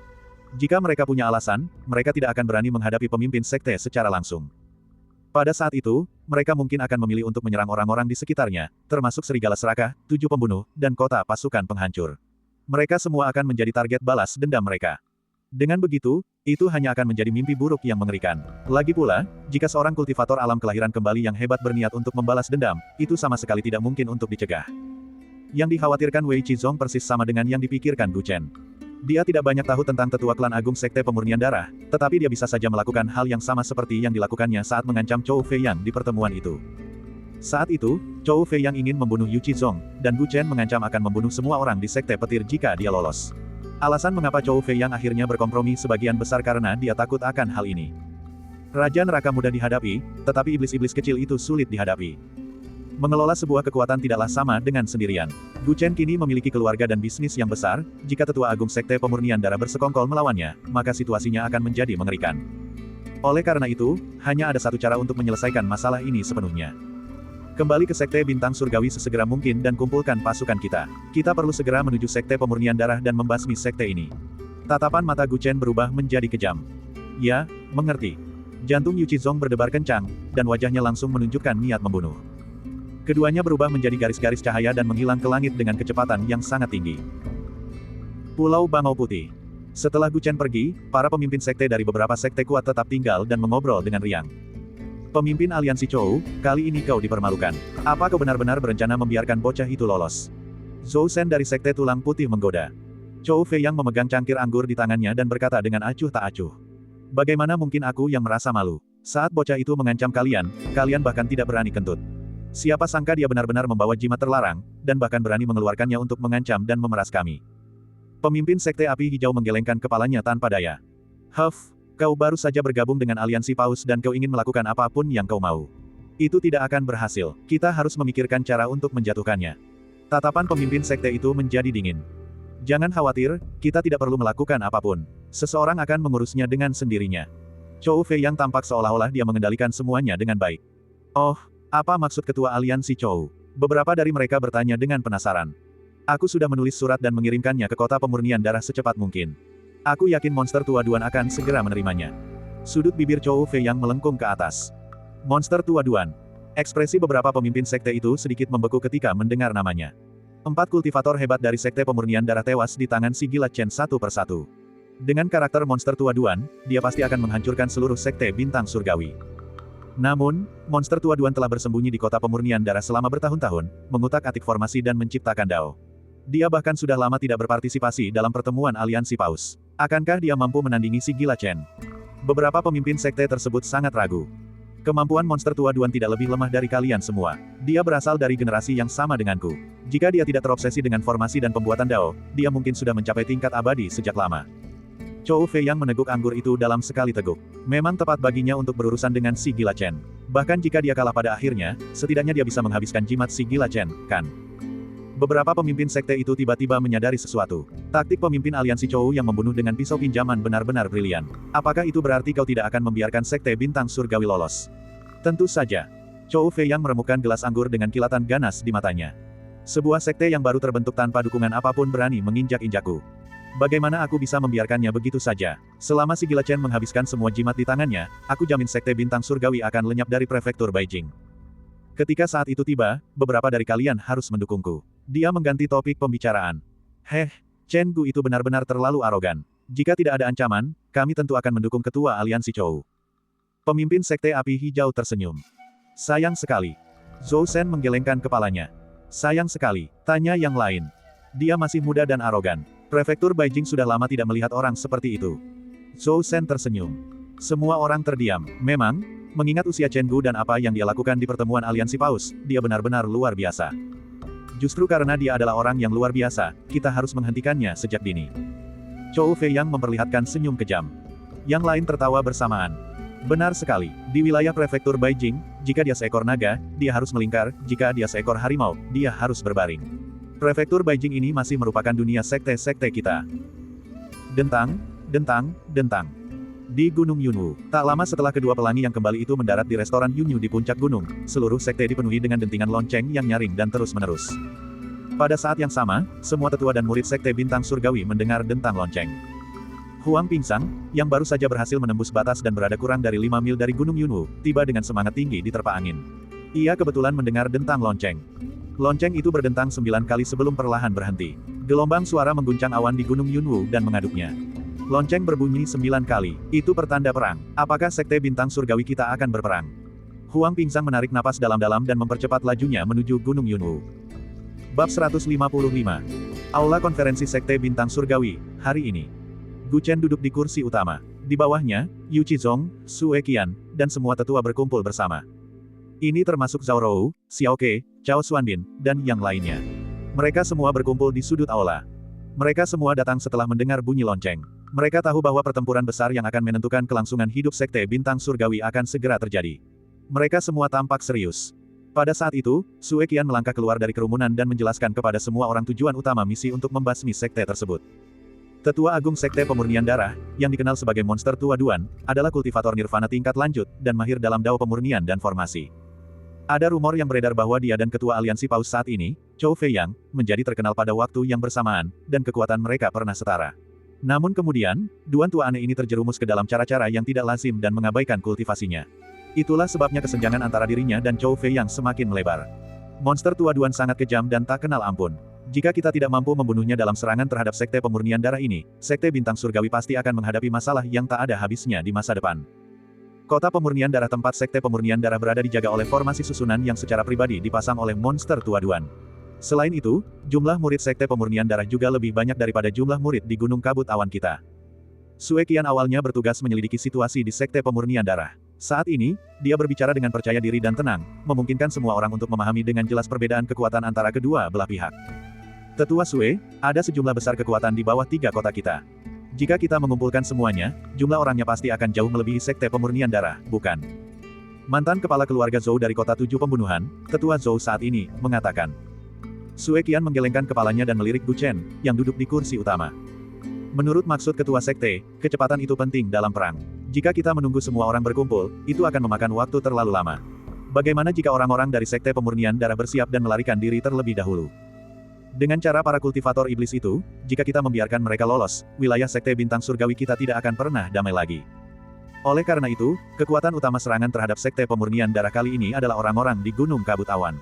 A: Jika mereka punya alasan, mereka tidak akan berani menghadapi pemimpin sekte secara langsung. Pada saat itu, mereka mungkin akan memilih untuk menyerang orang-orang di sekitarnya, termasuk Serigala Serakah, 7 pembunuh, dan kota pasukan penghancur. Mereka semua akan menjadi target balas dendam mereka. Dengan begitu, itu hanya akan menjadi mimpi buruk yang mengerikan. Lagi pula, jika seorang kultivator alam kelahiran kembali yang hebat berniat untuk membalas dendam, itu sama sekali tidak mungkin untuk dicegah. Yang dikhawatirkan Wei Qizong persis sama dengan yang dipikirkan Gu Chen. Dia tidak banyak tahu tentang Tetua Klan Agung Sekte Pemurnian Darah, tetapi dia bisa saja melakukan hal yang sama seperti yang dilakukannya saat mengancam Chou Feiyang di pertemuan itu. Saat itu, Chou Feiyang ingin membunuh Yu Qizong, dan Gu Chen mengancam akan membunuh semua orang di Sekte Petir jika dia lolos. Alasan mengapa Chou Feiyang akhirnya berkompromi sebagian besar karena dia takut akan hal ini. Raja neraka mudah dihadapi, tetapi iblis-iblis kecil itu sulit dihadapi. Mengelola sebuah kekuatan tidaklah sama dengan sendirian. Gu Chen kini memiliki keluarga dan bisnis yang besar, jika Tetua Agung Sekte Pemurnian Darah bersekongkol melawannya, maka situasinya akan menjadi mengerikan. Oleh karena itu, hanya ada satu cara untuk menyelesaikan masalah ini sepenuhnya. Kembali ke Sekte Bintang Surgawi sesegera mungkin dan kumpulkan pasukan kita. Kita perlu segera menuju Sekte Pemurnian Darah dan membasmi sekte ini. Tatapan mata Gu Chen berubah menjadi kejam. Ya, mengerti. Jantung Yu Qizong berdebar kencang, dan wajahnya langsung menunjukkan niat membunuh. Keduanya berubah menjadi garis-garis cahaya dan menghilang ke langit dengan kecepatan yang sangat tinggi. Pulau Bangau Putih. Setelah Gu Chen pergi, para pemimpin sekte dari beberapa sekte kuat tetap tinggal dan mengobrol dengan riang. Pemimpin aliansi Chou, kali ini kau dipermalukan. Apa kau benar-benar berencana membiarkan bocah itu lolos? Zhou Shen dari sekte Tulang Putih menggoda. Chou Feiyang memegang cangkir anggur di tangannya dan berkata dengan acuh tak acuh. Bagaimana mungkin aku yang merasa malu? Saat bocah itu mengancam kalian, kalian bahkan tidak berani kentut. Siapa sangka dia benar-benar membawa jimat terlarang, dan bahkan berani mengeluarkannya untuk mengancam dan memeras kami. Pemimpin Sekte Api Hijau menggelengkan kepalanya tanpa daya. Huff, kau baru saja bergabung dengan aliansi Paus dan kau ingin melakukan apapun yang kau mau. Itu tidak akan berhasil, kita harus memikirkan cara untuk menjatuhkannya. Tatapan pemimpin sekte itu menjadi dingin. Jangan khawatir, kita tidak perlu melakukan apapun. Seseorang akan mengurusnya dengan sendirinya. Chou Feiyang tampak seolah-olah dia mengendalikan semuanya dengan baik. Oh, apa maksud ketua aliansi Chou? Beberapa dari mereka bertanya dengan penasaran. Aku sudah menulis surat dan mengirimkannya ke kota pemurnian darah secepat mungkin. Aku yakin monster tua Duan akan segera menerimanya. Sudut bibir Chou Feiyang melengkung ke atas. Monster tua Duan. Ekspresi beberapa pemimpin sekte itu sedikit membeku ketika mendengar namanya. 4 kultivator hebat dari Sekte Pemurnian Darah tewas di tangan si gila Chen satu persatu. Dengan karakter monster tua Duan, dia pasti akan menghancurkan seluruh Sekte Bintang Surgawi. Namun, monster tua Duan telah bersembunyi di kota pemurnian darah selama bertahun-tahun, mengutak-atik formasi dan menciptakan Dao. Dia bahkan sudah lama tidak berpartisipasi dalam pertemuan aliansi Paus. Akankah dia mampu menandingi si gila Chen? Beberapa pemimpin sekte tersebut sangat ragu. Kemampuan monster tua Duan tidak lebih lemah dari kalian semua. Dia berasal dari generasi yang sama denganku. Jika dia tidak terobsesi dengan formasi dan pembuatan Dao, dia mungkin sudah mencapai tingkat abadi sejak lama. Chou Feiyang meneguk anggur itu dalam sekali teguk. Memang tepat baginya untuk berurusan dengan si gila Chen. Bahkan jika dia kalah pada akhirnya, setidaknya dia bisa menghabiskan jimat si gila Chen, kan? Beberapa pemimpin sekte itu tiba-tiba menyadari sesuatu. Taktik pemimpin aliansi Chou yang membunuh dengan pisau pinjaman benar-benar brilian. Apakah itu berarti kau tidak akan membiarkan sekte bintang surgawi lolos? Tentu saja. Chou Feiyang meremukkan gelas anggur dengan kilatan ganas di matanya. Sebuah sekte yang baru terbentuk tanpa dukungan apapun berani menginjak-injakku. Bagaimana aku bisa membiarkannya begitu saja? Selama si gila Chen menghabiskan semua jimat di tangannya, aku jamin Sekte Bintang Surgawi akan lenyap dari prefektur Beijing. Ketika saat itu tiba, beberapa dari kalian harus mendukungku. Dia mengganti topik pembicaraan. Chen Gu itu benar-benar terlalu arogan. Jika tidak ada ancaman, kami tentu akan mendukung ketua aliansi Chou. Pemimpin Sekte Api Hijau tersenyum. Sayang sekali. Zhou Shen menggelengkan kepalanya. Sayang sekali, tanya yang lain. Dia masih muda dan arogan. Prefektur Beijing sudah lama tidak melihat orang seperti itu. Zhou Shen tersenyum. Semua orang terdiam. Memang, mengingat usia Chen Gu dan apa yang dia lakukan di pertemuan aliansi Paus, dia benar-benar luar biasa. Justru karena dia adalah orang yang luar biasa, kita harus menghentikannya sejak dini. Chou Fei yang memperlihatkan senyum kejam. Yang lain tertawa bersamaan. Benar sekali, di wilayah prefektur Beijing, jika dia seekor naga, dia harus melingkar, jika dia seekor harimau, dia harus berbaring. Prefektur Beijing ini masih merupakan dunia sekte-sekte kita. Dentang, dentang, dentang. Di Gunung Yunwu, tak lama setelah kedua pelangi yang kembali itu mendarat di restoran Yunwu di puncak gunung, seluruh sekte dipenuhi dengan dentingan lonceng yang nyaring dan terus-menerus. Pada saat yang sama, semua tetua dan murid Sekte Bintang Surgawi mendengar dentang lonceng. Huang Pingsang, yang baru saja berhasil menembus batas dan berada kurang dari 5 mil dari Gunung Yunwu, tiba dengan semangat tinggi di terpa angin. Ia kebetulan mendengar dentang lonceng. Lonceng itu berdentang 9 kali sebelum perlahan berhenti. Gelombang suara mengguncang awan di Gunung Yunwu dan mengaduknya. Lonceng berbunyi 9 kali. Itu pertanda perang. Apakah Sekte Bintang Surgawi kita akan berperang? Huang Pingsang menarik napas dalam-dalam dan mempercepat lajunya menuju Gunung Yunwu. Bab 155. Aula Konferensi Sekte Bintang Surgawi, hari ini. Gu Chen duduk di kursi utama. Di bawahnya, Yu Qizong, Su Eqian, dan semua tetua berkumpul bersama. Ini termasuk Zhao Rou, Xiao Ke, Chao Xuanbin, dan yang lainnya. Mereka semua berkumpul di sudut aula. Mereka semua datang setelah mendengar bunyi lonceng. Mereka tahu bahwa pertempuran besar yang akan menentukan kelangsungan hidup Sekte Bintang Surgawi akan segera terjadi. Mereka semua tampak serius. Pada saat itu, Su Eqian melangkah keluar dari kerumunan dan menjelaskan kepada semua orang tujuan utama misi untuk membasmi sekte tersebut. Tetua Agung Sekte Pemurnian Darah, yang dikenal sebagai Monster Tua Duan, adalah kultivator nirvana tingkat lanjut, dan mahir dalam dao pemurnian dan formasi. Ada rumor yang beredar bahwa dia dan ketua aliansi Paus saat ini, Chou Fei Yang, menjadi terkenal pada waktu yang bersamaan, dan kekuatan mereka pernah setara. Namun kemudian, Duan tua aneh ini terjerumus ke dalam cara-cara yang tidak lazim dan mengabaikan kultivasinya. Itulah sebabnya kesenjangan antara dirinya dan Chou Fei Yang semakin melebar. Monster tua Duan sangat kejam dan tak kenal ampun. Jika kita tidak mampu membunuhnya dalam serangan terhadap Sekte Pemurnian Darah ini, Sekte Bintang Surgawi pasti akan menghadapi masalah yang tak ada habisnya di masa depan. Kota Pemurnian Darah tempat Sekte Pemurnian Darah berada dijaga oleh formasi susunan yang secara pribadi dipasang oleh Monster tua Duan. Selain itu, jumlah murid Sekte Pemurnian Darah juga lebih banyak daripada jumlah murid di Gunung Kabut Awan kita. Su Eqian awalnya bertugas menyelidiki situasi di Sekte Pemurnian Darah. Saat ini, dia berbicara dengan percaya diri dan tenang, memungkinkan semua orang untuk memahami dengan jelas perbedaan kekuatan antara kedua belah pihak. Tetua Sue, ada sejumlah besar kekuatan di bawah 3 kota kita. Jika kita mengumpulkan semuanya, jumlah orangnya pasti akan jauh melebihi Sekte Pemurnian Darah, bukan? Mantan kepala keluarga Zhou dari kota 7 pembunuhan, Tetua Zhou saat ini, mengatakan. Su Eqian menggelengkan kepalanya dan melirik Gu Chen, yang duduk di kursi utama. Menurut maksud ketua sekte, kecepatan itu penting dalam perang. Jika kita menunggu semua orang berkumpul, itu akan memakan waktu terlalu lama. Bagaimana jika orang-orang dari Sekte Pemurnian Darah bersiap dan melarikan diri terlebih dahulu? Dengan cara para kultivator iblis itu, jika kita membiarkan mereka lolos, wilayah Sekte Bintang Surgawi kita tidak akan pernah damai lagi. Oleh karena itu, kekuatan utama serangan terhadap Sekte Pemurnian Darah kali ini adalah orang-orang di Gunung Kabut Awan.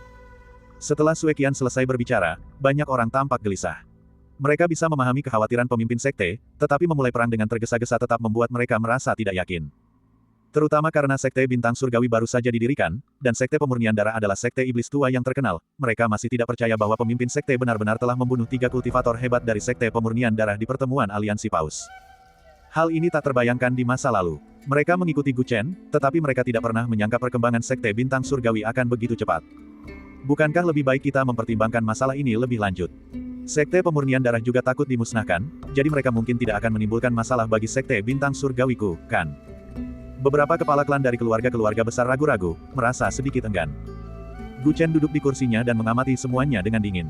A: Setelah Su Eqian selesai berbicara, banyak orang tampak gelisah. Mereka bisa memahami kekhawatiran pemimpin sekte, tetapi memulai perang dengan tergesa-gesa tetap membuat mereka merasa tidak yakin. Terutama karena Sekte Bintang Surgawi baru saja didirikan, dan Sekte Pemurnian Darah adalah sekte iblis tua yang terkenal, mereka masih tidak percaya bahwa pemimpin sekte benar-benar telah membunuh 3 kultivator hebat dari Sekte Pemurnian Darah di pertemuan aliansi Paus. Hal ini tak terbayangkan di masa lalu. Mereka mengikuti Gu Chen, tetapi mereka tidak pernah menyangka perkembangan Sekte Bintang Surgawi akan begitu cepat. Bukankah lebih baik kita mempertimbangkan masalah ini lebih lanjut? Sekte Pemurnian Darah juga takut dimusnahkan, jadi mereka mungkin tidak akan menimbulkan masalah bagi Sekte Bintang Surgawiku, kan? Beberapa kepala klan dari keluarga-keluarga besar ragu-ragu, merasa sedikit enggan. Gu Chen duduk di kursinya dan mengamati semuanya dengan dingin.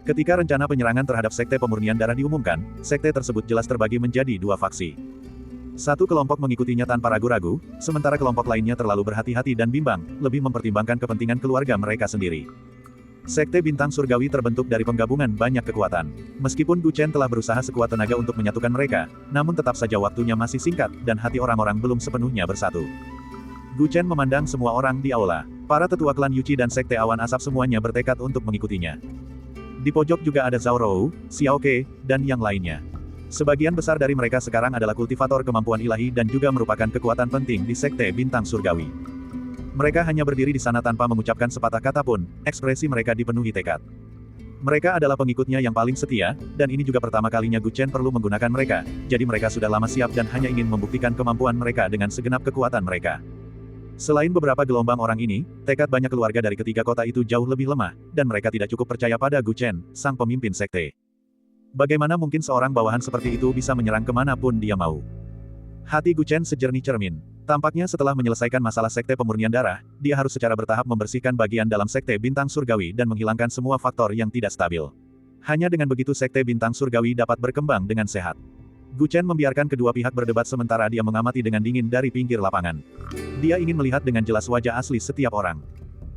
A: Ketika rencana penyerangan terhadap Sekte Pemurnian Darah diumumkan, sekte tersebut jelas terbagi menjadi 2 faksi. Satu kelompok mengikutinya tanpa ragu-ragu, sementara kelompok lainnya terlalu berhati-hati dan bimbang, lebih mempertimbangkan kepentingan keluarga mereka sendiri. Sekte Bintang Surgawi terbentuk dari penggabungan banyak kekuatan. Meskipun Gu Chen telah berusaha sekuat tenaga untuk menyatukan mereka, namun tetap saja waktunya masih singkat, dan hati orang-orang belum sepenuhnya bersatu. Gu Chen memandang semua orang di aula. Para tetua klan Yuqi dan Sekte Awan Asap semuanya bertekad untuk mengikutinya. Di pojok juga ada Zhao Rou, Xiao Ke, dan yang lainnya. Sebagian besar dari mereka sekarang adalah kultivator kemampuan ilahi dan juga merupakan kekuatan penting di Sekte Bintang Surgawi. Mereka hanya berdiri di sana tanpa mengucapkan sepatah kata pun, ekspresi mereka dipenuhi tekad. Mereka adalah pengikutnya yang paling setia, dan ini juga pertama kalinya Gu Chen perlu menggunakan mereka, jadi mereka sudah lama siap dan hanya ingin membuktikan kemampuan mereka dengan segenap kekuatan mereka. Selain beberapa gelombang orang ini, tekad banyak keluarga dari ketiga kota itu jauh lebih lemah, dan mereka tidak cukup percaya pada Gu Chen, sang pemimpin sekte. Bagaimana mungkin seorang bawahan seperti itu bisa menyerang kemanapun dia mau? Hati Gu Chen sejernih cermin. Tampaknya setelah menyelesaikan masalah Sekte Pemurnian Darah, dia harus secara bertahap membersihkan bagian dalam Sekte Bintang Surgawi dan menghilangkan semua faktor yang tidak stabil. Hanya dengan begitu Sekte Bintang Surgawi dapat berkembang dengan sehat. Gu Chen membiarkan kedua pihak berdebat sementara dia mengamati dengan dingin dari pinggir lapangan. Dia ingin melihat dengan jelas wajah asli setiap orang.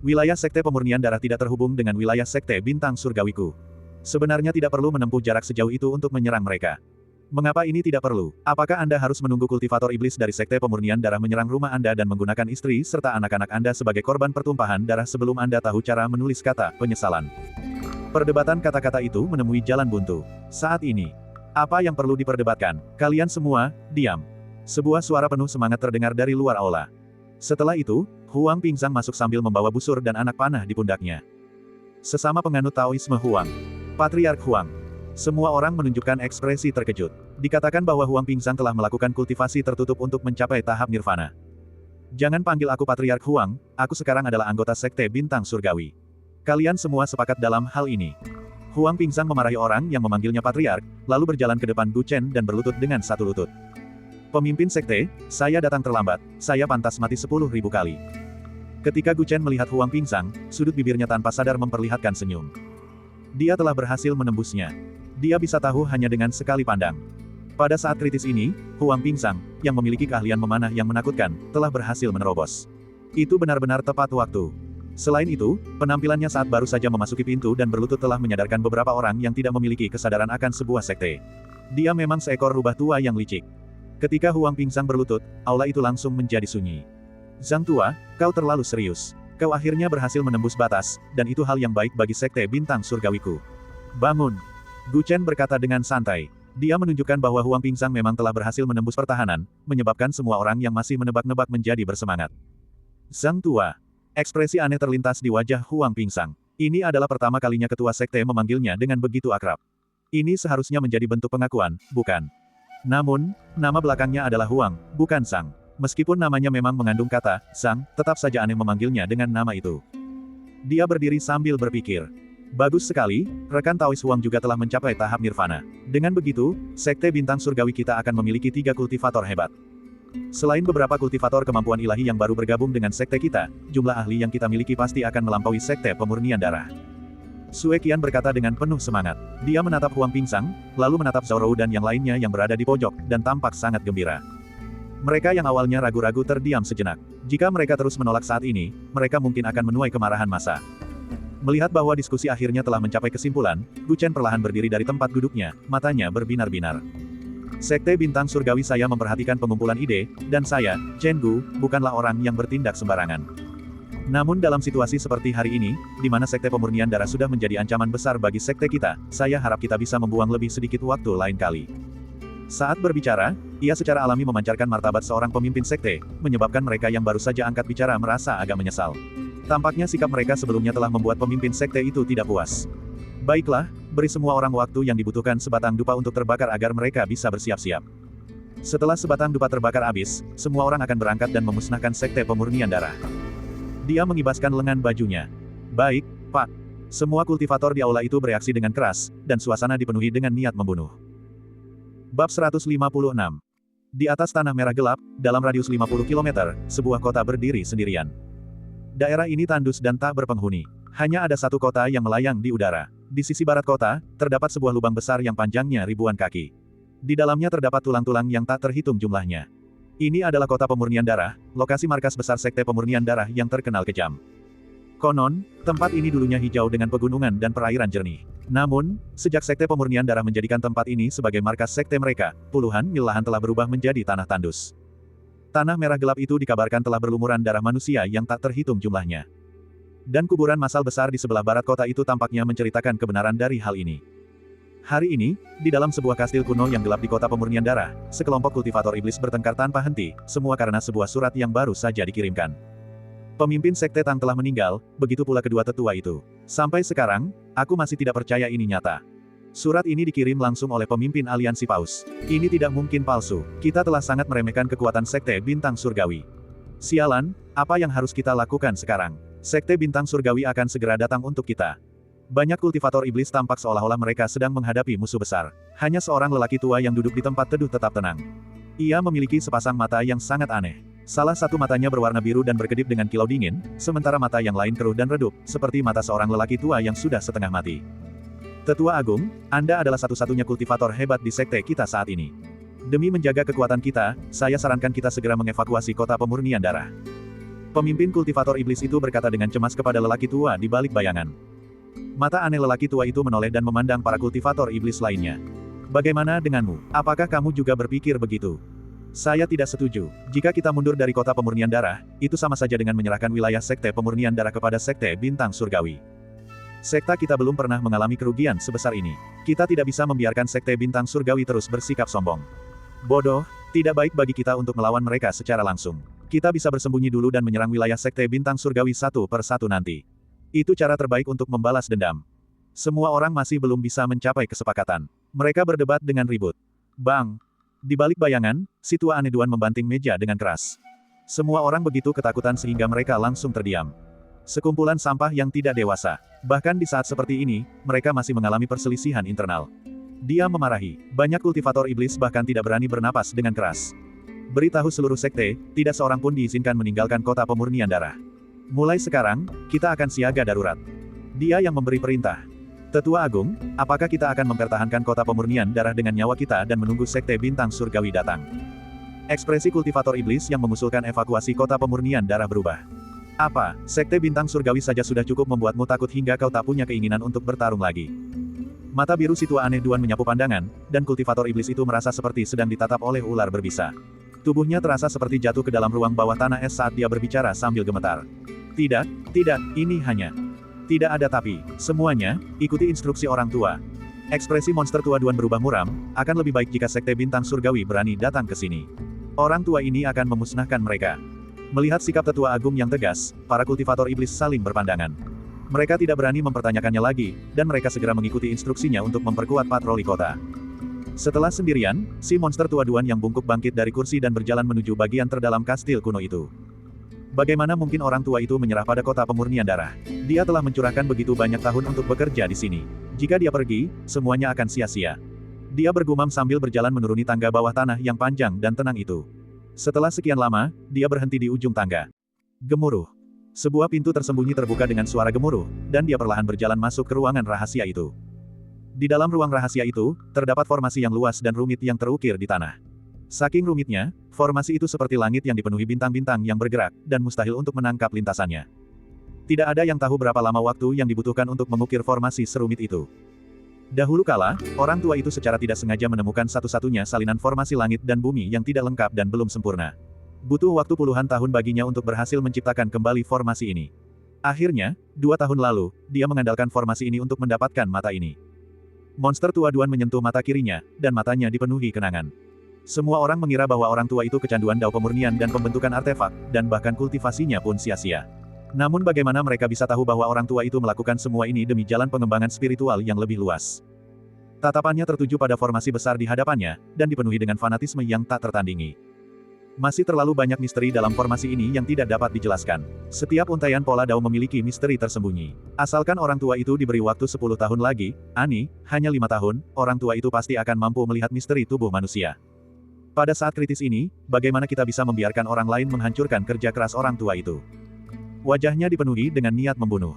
A: Wilayah Sekte Pemurnian Darah tidak terhubung dengan wilayah Sekte Bintang Surgawiku. Sebenarnya tidak perlu menempuh jarak sejauh itu untuk menyerang mereka. Mengapa ini tidak perlu? Apakah Anda harus menunggu kultivator iblis dari Sekte Pemurnian Darah menyerang rumah Anda dan menggunakan istri serta anak-anak Anda sebagai korban pertumpahan darah sebelum Anda tahu cara menulis kata penyesalan? Perdebatan kata-kata itu menemui jalan buntu. Saat ini, apa yang perlu diperdebatkan? Kalian semua, diam. Sebuah suara penuh semangat terdengar dari luar aula. Setelah itu, Huang Pingzang masuk sambil membawa busur dan anak panah di pundaknya. Sesama penganut Taoisme Huang. Patriark Huang. Semua orang menunjukkan ekspresi terkejut. Dikatakan bahwa Huang Pingzang telah melakukan kultivasi tertutup untuk mencapai tahap nirvana. Jangan panggil aku Patriark Huang, aku sekarang adalah anggota Sekte Bintang Surgawi. Kalian semua sepakat dalam hal ini. Huang Pingzang memarahi orang yang memanggilnya Patriark, lalu berjalan ke depan Gu Chen dan berlutut dengan satu lutut. Pemimpin Sekte, saya datang terlambat, saya pantas mati 10.000 kali. Ketika Gu Chen melihat Huang Pingzang, sudut bibirnya tanpa sadar memperlihatkan senyum. Dia telah berhasil menembusnya. Dia bisa tahu hanya dengan sekali pandang. Pada saat kritis ini, Huang Pingzang, yang memiliki keahlian memanah yang menakutkan, telah berhasil menerobos. Itu benar-benar tepat waktu. Selain itu, penampilannya saat baru saja memasuki pintu dan berlutut telah menyadarkan beberapa orang yang tidak memiliki kesadaran akan sebuah sekte. Dia memang seekor rubah tua yang licik. Ketika Huang Pingzang berlutut, aula itu langsung menjadi sunyi. Zhang Tua, kau terlalu serius. Kau akhirnya berhasil menembus batas, dan itu hal yang baik bagi Sekte Bintang Surgawiku. Bangun! Gu Chen berkata dengan santai. Dia menunjukkan bahwa Huang Pingzang memang telah berhasil menembus pertahanan, menyebabkan semua orang yang masih menebak-nebak menjadi bersemangat. Zhang Tua. Ekspresi aneh terlintas di wajah Huang Pingzang. Ini adalah pertama kalinya ketua sekte memanggilnya dengan begitu akrab. Ini seharusnya menjadi bentuk pengakuan, bukan? Namun, nama belakangnya adalah Huang, bukan Zhang. Meskipun namanya memang mengandung kata Zhang, tetap saja aneh memanggilnya dengan nama itu. Dia berdiri sambil berpikir. Bagus sekali, rekan Taois Huang juga telah mencapai tahap nirvana. Dengan begitu, Sekte Bintang Surgawi kita akan memiliki 3 kultivator hebat. Selain beberapa kultivator kemampuan ilahi yang baru bergabung dengan sekte kita, jumlah ahli yang kita miliki pasti akan melampaui Sekte Pemurnian Darah. Sue Qian berkata dengan penuh semangat. Dia menatap Huang Pingzang, lalu menatap Zhao Rou dan yang lainnya yang berada di pojok, dan tampak sangat gembira. Mereka yang awalnya ragu-ragu terdiam sejenak. Jika mereka terus menolak saat ini, mereka mungkin akan menuai kemarahan massa. Melihat bahwa diskusi akhirnya telah mencapai kesimpulan, Gu Chen perlahan berdiri dari tempat duduknya, matanya berbinar-binar. Sekte Bintang Surgawi saya memperhatikan pengumpulan ide, dan saya, Chen Gu, bukanlah orang yang bertindak sembarangan. Namun dalam situasi seperti hari ini, di mana Sekte Pemurnian Darah sudah menjadi ancaman besar bagi sekte kita, saya harap kita bisa membuang lebih sedikit waktu lain kali. Saat berbicara, ia secara alami memancarkan martabat seorang pemimpin sekte, menyebabkan mereka yang baru saja angkat bicara merasa agak menyesal. Tampaknya sikap mereka sebelumnya telah membuat pemimpin sekte itu tidak puas. Baiklah, beri semua orang waktu yang dibutuhkan sebatang dupa untuk terbakar agar mereka bisa bersiap-siap. Setelah sebatang dupa terbakar habis, semua orang akan berangkat dan memusnahkan Sekte Pemurnian Darah. Dia mengibaskan lengan bajunya. Baik, Pak. Semua kultivator di aula itu bereaksi dengan keras, dan suasana dipenuhi dengan niat membunuh. Bab 156. Di atas tanah merah gelap, dalam radius 50 km, sebuah kota berdiri sendirian. Daerah ini tandus dan tak berpenghuni. Hanya ada satu kota yang melayang di udara. Di sisi barat kota, terdapat sebuah lubang besar yang panjangnya ribuan kaki. Di dalamnya terdapat tulang-tulang yang tak terhitung jumlahnya. Ini adalah kota Pemurnian Darah, lokasi markas besar Sekte Pemurnian Darah yang terkenal kejam. Konon, tempat ini dulunya hijau dengan pegunungan dan perairan jernih. Namun, sejak Sekte Pemurnian Darah menjadikan tempat ini sebagai markas sekte mereka, puluhan mil lahan telah berubah menjadi tanah tandus. Tanah merah gelap itu dikabarkan telah berlumuran darah manusia yang tak terhitung jumlahnya. Dan kuburan massal besar di sebelah barat kota itu tampaknya menceritakan kebenaran dari hal ini. Hari ini, di dalam sebuah kastil kuno yang gelap di kota Pemurnian Darah, sekelompok kultivator iblis bertengkar tanpa henti, semua karena sebuah surat yang baru saja dikirimkan. Pemimpin Sekte Tang telah meninggal, begitu pula kedua tetua itu. Sampai sekarang, aku masih tidak percaya ini nyata. Surat ini dikirim langsung oleh pemimpin aliansi Paus. Ini tidak mungkin palsu. Kita telah sangat meremehkan kekuatan Sekte Bintang Surgawi. Sialan, apa yang harus kita lakukan sekarang? Sekte Bintang Surgawi akan segera datang untuk kita. Banyak kultivator iblis tampak seolah-olah mereka sedang menghadapi musuh besar. Hanya seorang lelaki tua yang duduk di tempat teduh tetap tenang. Ia memiliki sepasang mata yang sangat aneh. Salah satu matanya berwarna biru dan berkedip dengan kilau dingin, sementara mata yang lain keruh dan redup, seperti mata seorang lelaki tua yang sudah setengah mati. Tetua Agung, Anda adalah satu-satunya kultivator hebat di sekte kita saat ini. Demi menjaga kekuatan kita, saya sarankan kita segera mengevakuasi kota Pemurnian Darah. Pemimpin kultivator iblis itu berkata dengan cemas kepada lelaki tua di balik bayangan. Mata aneh lelaki tua itu menoleh dan memandang para kultivator iblis lainnya. Bagaimana denganmu? Apakah kamu juga berpikir begitu? Saya tidak setuju. Jika kita mundur dari kota Pemurnian Darah, itu sama saja dengan menyerahkan wilayah Sekte Pemurnian Darah kepada Sekte Bintang Surgawi. Sekta kita belum pernah mengalami kerugian sebesar ini. Kita tidak bisa membiarkan Sekte Bintang Surgawi terus bersikap sombong. Bodoh, tidak baik bagi kita untuk melawan mereka secara langsung. Kita bisa bersembunyi dulu dan menyerang wilayah Sekte Bintang Surgawi satu per satu nanti. Itu cara terbaik untuk membalas dendam. Semua orang masih belum bisa mencapai kesepakatan. Mereka berdebat dengan ribut. Bang! Di balik bayangan, si tua aneh Duan membanting meja dengan keras. Semua orang begitu ketakutan sehingga mereka langsung terdiam. Sekumpulan sampah yang tidak dewasa. Bahkan di saat seperti ini, mereka masih mengalami perselisihan internal. Dia memarahi. Banyak kultivator iblis bahkan tidak berani bernapas dengan keras. Beritahu seluruh sekte, tidak seorang pun diizinkan meninggalkan kota Pemurnian Darah. Mulai sekarang, kita akan siaga darurat. Dia yang memberi perintah. Tetua Agung, apakah kita akan mempertahankan kota Pemurnian Darah dengan nyawa kita dan menunggu Sekte Bintang Surgawi datang? Ekspresi kultivator iblis yang mengusulkan evakuasi kota Pemurnian Darah berubah. Apa, Sekte Bintang Surgawi saja sudah cukup membuatmu takut hingga kau tak punya keinginan untuk bertarung lagi? Mata biru si tua aneh Duan menyapu pandangan, dan kultivator iblis itu merasa seperti sedang ditatap oleh ular berbisa. Tubuhnya terasa seperti jatuh ke dalam ruang bawah tanah es saat dia berbicara sambil gemetar. Tidak, ini hanya... Tidak ada tapi, semuanya, ikuti instruksi orang tua. Ekspresi monster tua Duan berubah muram, akan lebih baik jika Sekte Bintang Surgawi berani datang ke sini. Orang tua ini akan memusnahkan mereka. Melihat sikap tetua agung yang tegas, para kultivator iblis saling berpandangan. Mereka tidak berani mempertanyakannya lagi, dan mereka segera mengikuti instruksinya untuk memperkuat patroli kota. Setelah sendirian, si monster tua Duan yang bungkuk bangkit dari kursi dan berjalan menuju bagian terdalam kastil kuno itu. Bagaimana mungkin orang tua itu menyerah pada kota Pemurnian Darah? Dia telah mencurahkan begitu banyak tahun untuk bekerja di sini. Jika dia pergi, semuanya akan sia-sia. Dia bergumam sambil berjalan menuruni tangga bawah tanah yang panjang dan tenang itu. Setelah sekian lama, dia berhenti di ujung tangga. Gemuruh. Sebuah pintu tersembunyi terbuka dengan suara gemuruh, dan dia perlahan berjalan masuk ke ruangan rahasia itu. Di dalam ruang rahasia itu, terdapat formasi yang luas dan rumit yang terukir di tanah. Saking rumitnya, formasi itu seperti langit yang dipenuhi bintang-bintang yang bergerak, dan mustahil untuk menangkap lintasannya. Tidak ada yang tahu berapa lama waktu yang dibutuhkan untuk mengukir formasi serumit itu. Dahulu kala, orang tua itu secara tidak sengaja menemukan satu-satunya salinan formasi langit dan bumi yang tidak lengkap dan belum sempurna. Butuh waktu puluhan tahun baginya untuk berhasil menciptakan kembali formasi ini. Akhirnya, 2 tahun lalu, dia mengandalkan formasi ini untuk mendapatkan mata ini. Monster tua Duan menyentuh mata kirinya, dan matanya dipenuhi kenangan. Semua orang mengira bahwa orang tua itu kecanduan dao pemurnian dan pembentukan artefak, dan bahkan kultivasinya pun sia-sia. Namun bagaimana mereka bisa tahu bahwa orang tua itu melakukan semua ini demi jalan pengembangan spiritual yang lebih luas? Tatapannya tertuju pada formasi besar di hadapannya, dan dipenuhi dengan fanatisme yang tak tertandingi. Masih terlalu banyak misteri dalam formasi ini yang tidak dapat dijelaskan. Setiap untaian pola dao memiliki misteri tersembunyi. Asalkan orang tua itu diberi waktu 10 tahun lagi, hanya 5 tahun, orang tua itu pasti akan mampu melihat misteri tubuh manusia. Pada saat kritis ini, bagaimana kita bisa membiarkan orang lain menghancurkan kerja keras orang tua itu? Wajahnya dipenuhi dengan niat membunuh.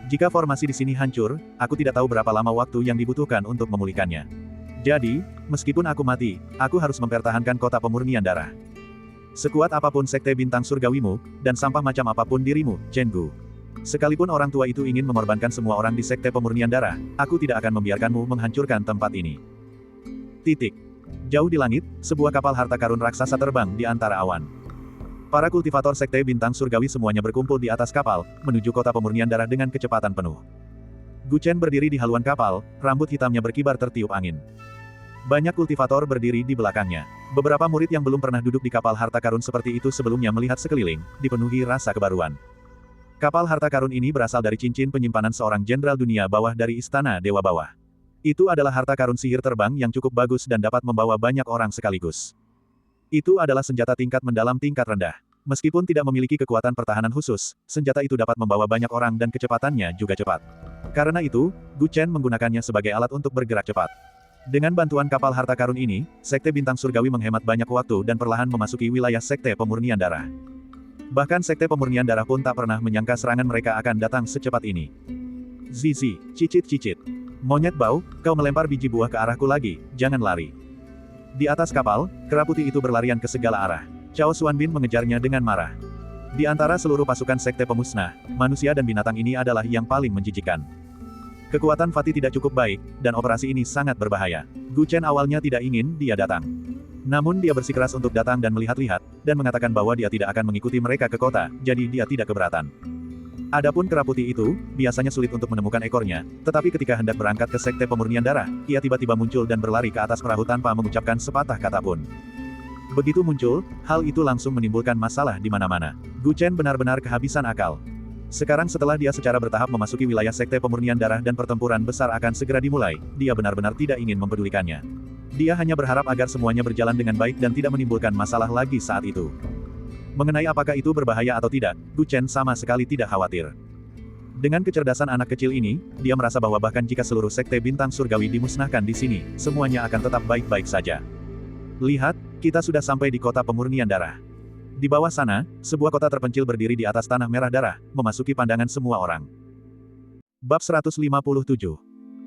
A: Jika formasi di sini hancur, aku tidak tahu berapa lama waktu yang dibutuhkan untuk memulihkannya. Jadi, meskipun aku mati, aku harus mempertahankan kota Pemurnian Darah. Sekuat apapun sekte bintang surgawimu, dan sampah macam apapun dirimu, Chen Gu. Sekalipun orang tua itu ingin mengorbankan semua orang di Sekte Pemurnian Darah, aku tidak akan membiarkanmu menghancurkan tempat ini. Titik. Jauh di langit, sebuah kapal harta karun raksasa terbang di antara awan. Para kultivator Sekte Bintang Surgawi semuanya berkumpul di atas kapal, menuju kota Pemurnian Darah dengan kecepatan penuh. Gu Chen berdiri di haluan kapal, rambut hitamnya berkibar tertiup angin. Banyak kultivator berdiri di belakangnya. Beberapa murid yang belum pernah duduk di kapal harta karun seperti itu sebelumnya melihat sekeliling, dipenuhi rasa kebaruan. Kapal harta karun ini berasal dari cincin penyimpanan seorang jenderal dunia bawah dari Istana Dewa Bawah. Itu adalah harta karun sihir terbang yang cukup bagus dan dapat membawa banyak orang sekaligus. Itu adalah senjata tingkat mendalam tingkat rendah. Meskipun tidak memiliki kekuatan pertahanan khusus, senjata itu dapat membawa banyak orang dan kecepatannya juga cepat. Karena itu, Gu Chen menggunakannya sebagai alat untuk bergerak cepat. Dengan bantuan kapal harta karun ini, Sekte Bintang Surgawi menghemat banyak waktu dan perlahan memasuki wilayah Sekte Pemurnian Darah. Bahkan Sekte Pemurnian Darah pun tak pernah menyangka serangan mereka akan datang secepat ini. Zizi, cicit-cicit. Monyet bau, kau melempar biji buah ke arahku lagi, jangan lari. Di atas kapal, kera putih itu berlarian ke segala arah. Cao Xuanbin mengejarnya dengan marah. Di antara seluruh pasukan Sekte Pemusnah, manusia dan binatang ini adalah yang paling menjijikan. Kekuatan Fatih tidak cukup baik, dan operasi ini sangat berbahaya. Gu Chen awalnya tidak ingin dia datang. Namun dia bersikeras untuk datang dan melihat-lihat, dan mengatakan bahwa dia tidak akan mengikuti mereka ke kota, jadi dia tidak keberatan. Adapun kera putih itu, biasanya sulit untuk menemukan ekornya, tetapi ketika hendak berangkat ke Sekte Pemurnian Darah, ia tiba-tiba muncul dan berlari ke atas perahu tanpa mengucapkan sepatah kata pun. Begitu muncul, hal itu langsung menimbulkan masalah di mana-mana. Gu Chen benar-benar kehabisan akal. Sekarang setelah dia secara bertahap memasuki wilayah Sekte Pemurnian Darah dan pertempuran besar akan segera dimulai, dia benar-benar tidak ingin mempedulikannya. Dia hanya berharap agar semuanya berjalan dengan baik dan tidak menimbulkan masalah lagi saat itu. Mengenai apakah itu berbahaya atau tidak, Gu Chen sama sekali tidak khawatir. Dengan kecerdasan anak kecil ini, dia merasa bahwa bahkan jika seluruh Sekte Bintang Surgawi dimusnahkan di sini, semuanya akan tetap baik-baik saja. Lihat, kita sudah sampai di kota Pemurnian Darah. Di bawah sana, sebuah kota terpencil berdiri di atas tanah merah darah, memasuki pandangan semua orang. Bab 157.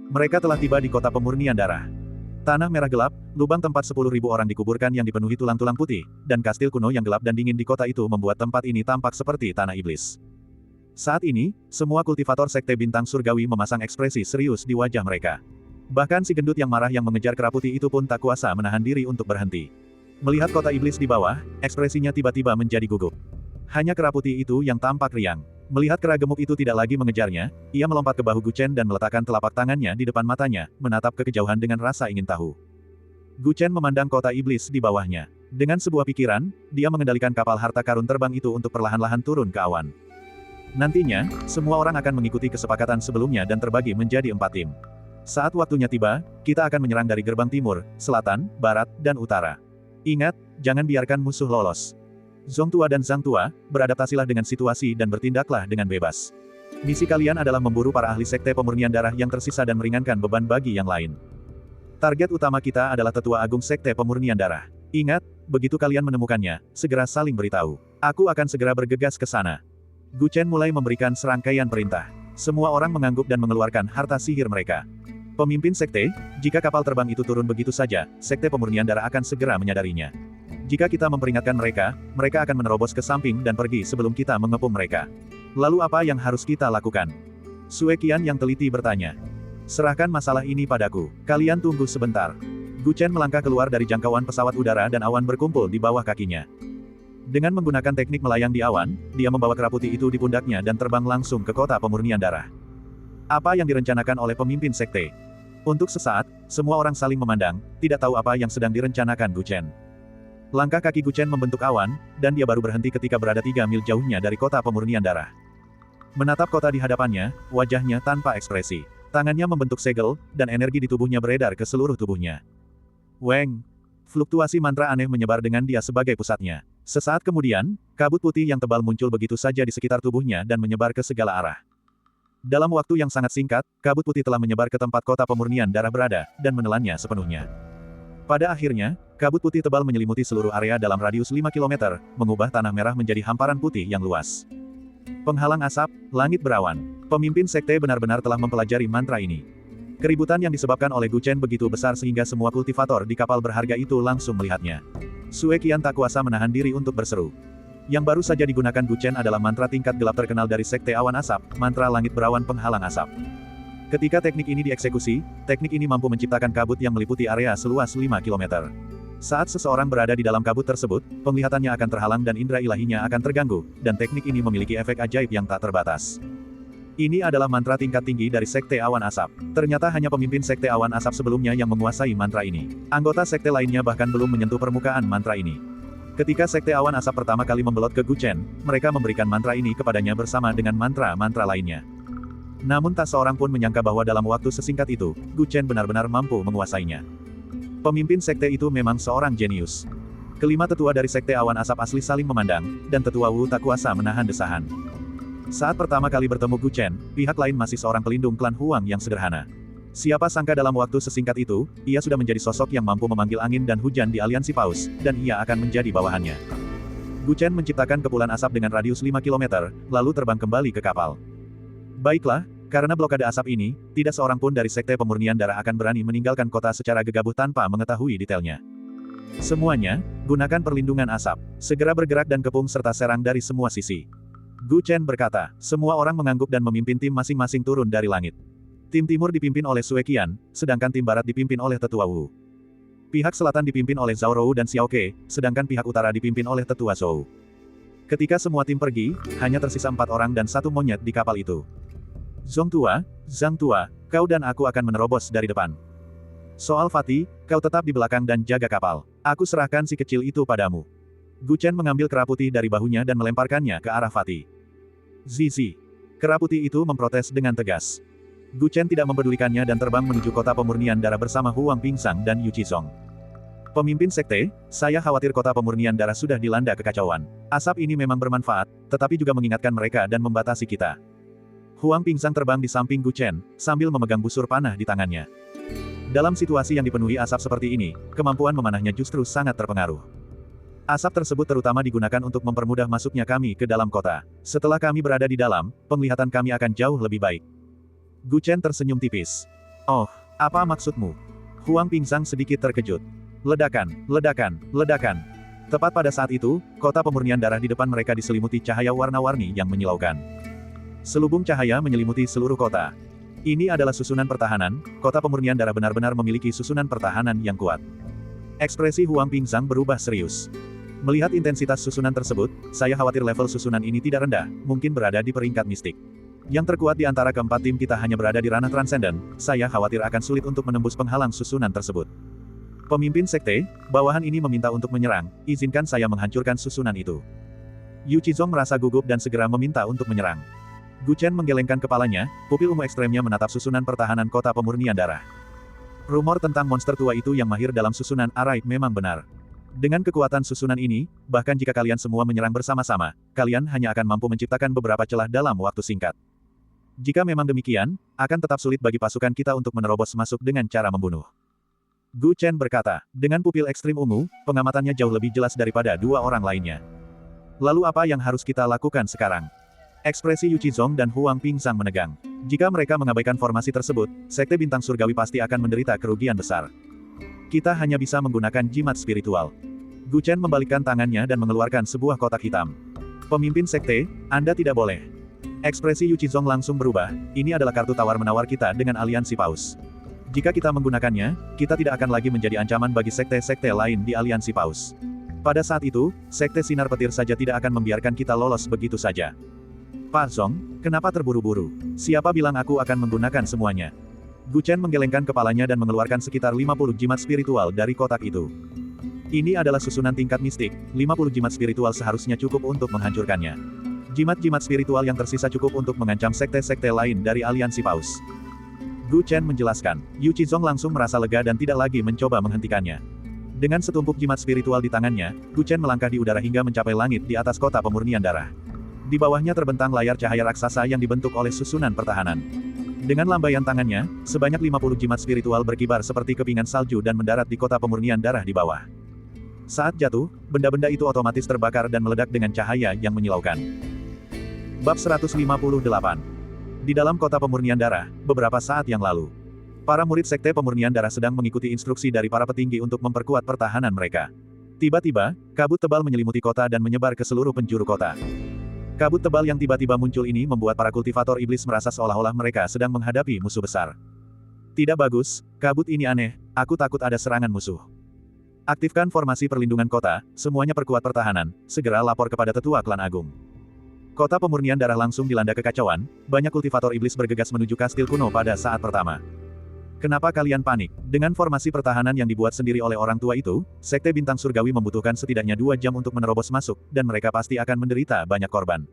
A: Mereka telah tiba di kota Pemurnian Darah. Tanah merah gelap, lubang tempat 10.000 orang dikuburkan yang dipenuhi tulang-tulang putih, dan kastil kuno yang gelap dan dingin di kota itu membuat tempat ini tampak seperti tanah iblis. Saat ini, semua kultivator Sekte Bintang Surgawi memasang ekspresi serius di wajah mereka. Bahkan si gendut yang marah yang mengejar kera putih itu pun tak kuasa menahan diri untuk berhenti. Melihat kota iblis di bawah, ekspresinya tiba-tiba menjadi gugup. Hanya kera putih itu yang tampak riang. Melihat kera gemuk itu tidak lagi mengejarnya, ia melompat ke bahu Gu Chen dan meletakkan telapak tangannya di depan matanya, menatap ke kejauhan dengan rasa ingin tahu. Gu Chen memandang kota iblis di bawahnya. Dengan sebuah pikiran, dia mengendalikan kapal harta karun terbang itu untuk perlahan-lahan turun ke awan. Nantinya, semua orang akan mengikuti kesepakatan sebelumnya dan terbagi menjadi 4 tim. Saat waktunya tiba, kita akan menyerang dari gerbang timur, selatan, barat, dan utara. Ingat, jangan biarkan musuh lolos. Zong Tua dan Zhang Tua, beradaptasilah dengan situasi dan bertindaklah dengan bebas. Misi kalian adalah memburu para ahli Sekte Pemurnian Darah yang tersisa dan meringankan beban bagi yang lain. Target utama kita adalah Tetua Agung Sekte Pemurnian Darah. Ingat, begitu kalian menemukannya, segera saling beritahu. Aku akan segera bergegas ke sana. Gu Chen mulai memberikan serangkaian perintah. Semua orang mengangguk dan mengeluarkan harta sihir mereka. Pemimpin sekte, jika kapal terbang itu turun begitu saja, Sekte Pemurnian Darah akan segera menyadarinya. Jika kita memperingatkan mereka, mereka akan menerobos ke samping dan pergi sebelum kita mengepung mereka. Lalu apa yang harus kita lakukan? Sue Qian yang teliti bertanya. Serahkan masalah ini padaku. Kalian tunggu sebentar. Gu Chen melangkah keluar dari jangkauan pesawat udara dan awan berkumpul di bawah kakinya. Dengan menggunakan teknik melayang di awan, dia membawa kera putih itu di pundaknya dan terbang langsung ke kota Pemurnian Darah. Apa yang direncanakan oleh pemimpin sekte? Untuk sesaat, semua orang saling memandang, tidak tahu apa yang sedang direncanakan Gu Chen. Langkah kaki Gu Chen membentuk awan, dan dia baru berhenti ketika berada 3 mil jauhnya dari kota Pemurnian Darah. Menatap kota di hadapannya, wajahnya tanpa ekspresi. Tangannya membentuk segel, dan energi di tubuhnya beredar ke seluruh tubuhnya. Weng! Fluktuasi mantra aneh menyebar dengan dia sebagai pusatnya. Sesaat kemudian, kabut putih yang tebal muncul begitu saja di sekitar tubuhnya dan menyebar ke segala arah. Dalam waktu yang sangat singkat, kabut putih telah menyebar ke tempat kota Pemurnian Darah berada, dan menelannya sepenuhnya. Pada akhirnya, kabut putih tebal menyelimuti seluruh area dalam radius 5 km, mengubah tanah merah menjadi hamparan putih yang luas. Penghalang asap, langit berawan. Pemimpin sekte benar-benar telah mempelajari mantra ini. Keributan yang disebabkan oleh Gu Chen begitu besar sehingga semua kultivator di kapal berharga itu langsung melihatnya. Sue Qian tak kuasa menahan diri untuk berseru. Yang baru saja digunakan Gu Chen adalah mantra tingkat gelap terkenal dari Sekte Awan Asap, mantra langit berawan penghalang asap. Ketika teknik ini dieksekusi, teknik ini mampu menciptakan kabut yang meliputi area seluas 5 km. Saat seseorang berada di dalam kabut tersebut, penglihatannya akan terhalang dan indera ilahinya akan terganggu, dan teknik ini memiliki efek ajaib yang tak terbatas. Ini adalah mantra tingkat tinggi dari Sekte Awan Asap. Ternyata hanya pemimpin Sekte Awan Asap sebelumnya yang menguasai mantra ini. Anggota sekte lainnya bahkan belum menyentuh permukaan mantra ini. Ketika Sekte Awan Asap pertama kali membelot ke Gu Chen, mereka memberikan mantra ini kepadanya bersama dengan mantra-mantra lainnya. Namun tak seorang pun menyangka bahwa dalam waktu sesingkat itu, Gu Chen benar-benar mampu menguasainya. Pemimpin sekte itu memang seorang jenius. Kelima tetua dari Sekte Awan Asap asli saling memandang, dan tetua Wu tak kuasa menahan desahan. Saat pertama kali bertemu Gu Chen, pihak lain masih seorang pelindung klan Huang yang sederhana. Siapa sangka dalam waktu sesingkat itu, ia sudah menjadi sosok yang mampu memanggil angin dan hujan di aliansi Paus, dan ia akan menjadi bawahannya. Gu Chen menciptakan kepulan asap dengan radius 5 km, lalu terbang kembali ke kapal. Baiklah, karena blokade asap ini, tidak seorang pun dari Sekte Pemurnian Darah akan berani meninggalkan kota secara gegabah tanpa mengetahui detailnya. Semuanya, gunakan perlindungan asap. Segera bergerak dan kepung serta serang dari semua sisi. Gu Chen berkata, semua orang mengangguk dan memimpin tim masing-masing turun dari langit. Tim timur dipimpin oleh Sue Qian, sedangkan tim barat dipimpin oleh Tetua Wu. Pihak selatan dipimpin oleh Zhao Rou dan Xiao Ke, sedangkan pihak utara dipimpin oleh Tetua Zhou. Ketika semua tim pergi, hanya tersisa 4 orang dan 1 monyet di kapal itu. Zhang Tua, kau dan aku akan menerobos dari depan. Soal Fatih, kau tetap di belakang dan jaga kapal. Aku serahkan si kecil itu padamu. Gu Chen mengambil kera putih dari bahunya dan melemparkannya ke arah Fatih. Zizi. Kera putih itu memprotes dengan tegas. Gu Chen tidak mempedulikannya dan terbang menuju kota pemurnian darah bersama Huang Pingsang dan Yu Qizong. Pemimpin sekte, saya khawatir kota pemurnian darah sudah dilanda kekacauan. Asap ini memang bermanfaat, tetapi juga mengingatkan mereka dan membatasi kita. Huang Pingsang terbang di samping Gu Chen, sambil memegang busur panah di tangannya. Dalam situasi yang dipenuhi asap seperti ini, kemampuan memanahnya justru sangat terpengaruh. Asap tersebut terutama digunakan untuk mempermudah masuknya kami ke dalam kota. Setelah kami berada di dalam, penglihatan kami akan jauh lebih baik. Gu Chen tersenyum tipis. Oh, apa maksudmu? Huang Pingsang sedikit terkejut. Ledakan, ledakan, ledakan. Tepat pada saat itu, kota pemurnian darah di depan mereka diselimuti cahaya warna-warni yang menyilaukan. Selubung cahaya menyelimuti seluruh kota. Ini adalah susunan pertahanan, kota pemurnian darah benar-benar memiliki susunan pertahanan yang kuat. Ekspresi Huang Pingsang berubah serius. Melihat intensitas susunan tersebut, saya khawatir level susunan ini tidak rendah, mungkin berada di peringkat mistik. Yang terkuat di antara keempat tim kita hanya berada di ranah transenden, saya khawatir akan sulit untuk menembus penghalang susunan tersebut. Pemimpin sekte, bawahan ini meminta untuk menyerang, izinkan saya menghancurkan susunan itu. Yu Qizong merasa gugup dan segera meminta untuk menyerang. Gu Chen menggelengkan kepalanya, pupil ungu ekstremnya menatap susunan pertahanan kota pemurnian darah. Rumor tentang monster tua itu yang mahir dalam susunan Araik memang benar. Dengan kekuatan susunan ini, bahkan jika kalian semua menyerang bersama-sama, kalian hanya akan mampu menciptakan beberapa celah dalam waktu singkat. Jika memang demikian, akan tetap sulit bagi pasukan kita untuk menerobos masuk dengan cara membunuh. Gu Chen berkata, dengan pupil ekstrim ungu, pengamatannya jauh lebih jelas daripada 2 orang lainnya. Lalu apa yang harus kita lakukan sekarang? Ekspresi Yu Qizong dan Huang Pingsang menegang. Jika mereka mengabaikan formasi tersebut, Sekte Bintang Surgawi pasti akan menderita kerugian besar. Kita hanya bisa menggunakan jimat spiritual. Gu Chen membalikkan tangannya dan mengeluarkan sebuah kotak hitam. Pemimpin sekte, Anda tidak boleh. Ekspresi Yu Qizong langsung berubah, ini adalah kartu tawar-menawar kita dengan aliansi Paus. Jika kita menggunakannya, kita tidak akan lagi menjadi ancaman bagi sekte-sekte lain di aliansi Paus. Pada saat itu, Sekte Sinar Petir saja tidak akan membiarkan kita lolos begitu saja. Pak Zong, kenapa terburu-buru? Siapa bilang aku akan menggunakan semuanya? Gu Chen menggelengkan kepalanya dan mengeluarkan sekitar 50 jimat spiritual dari kotak itu. Ini adalah susunan tingkat mistik, 50 jimat spiritual seharusnya cukup untuk menghancurkannya. Jimat-jimat spiritual yang tersisa cukup untuk mengancam sekte-sekte lain dari aliansi Paus. Gu Chen menjelaskan, Yu Qizong langsung merasa lega dan tidak lagi mencoba menghentikannya. Dengan setumpuk jimat spiritual di tangannya, Gu Chen melangkah di udara hingga mencapai langit di atas kota pemurnian darah. Di bawahnya terbentang layar cahaya raksasa yang dibentuk oleh susunan pertahanan. Dengan lambaian tangannya, sebanyak 50 jimat spiritual berkibar seperti kepingan salju dan mendarat di kota pemurnian darah di bawah. Saat jatuh, benda-benda itu otomatis terbakar dan meledak dengan cahaya yang menyilaukan. Bab 158. Di dalam kota pemurnian darah, beberapa saat yang lalu, para murid Sekte Pemurnian Darah sedang mengikuti instruksi dari para petinggi untuk memperkuat pertahanan mereka. Tiba-tiba, kabut tebal menyelimuti kota dan menyebar ke seluruh penjuru kota. Kabut tebal yang tiba-tiba muncul ini membuat para kultivator iblis merasa seolah-olah mereka sedang menghadapi musuh besar. Tidak bagus, kabut ini aneh, aku takut ada serangan musuh. Aktifkan formasi perlindungan kota, semuanya perkuat pertahanan, segera lapor kepada tetua klan agung. Kota pemurnian darah langsung dilanda kekacauan, banyak kultivator iblis bergegas menuju kastil kuno pada saat pertama. Kenapa kalian panik? Dengan formasi pertahanan yang dibuat sendiri oleh orang tua itu, Sekte Bintang Surgawi membutuhkan setidaknya 2 jam untuk menerobos masuk, dan mereka pasti akan menderita banyak korban.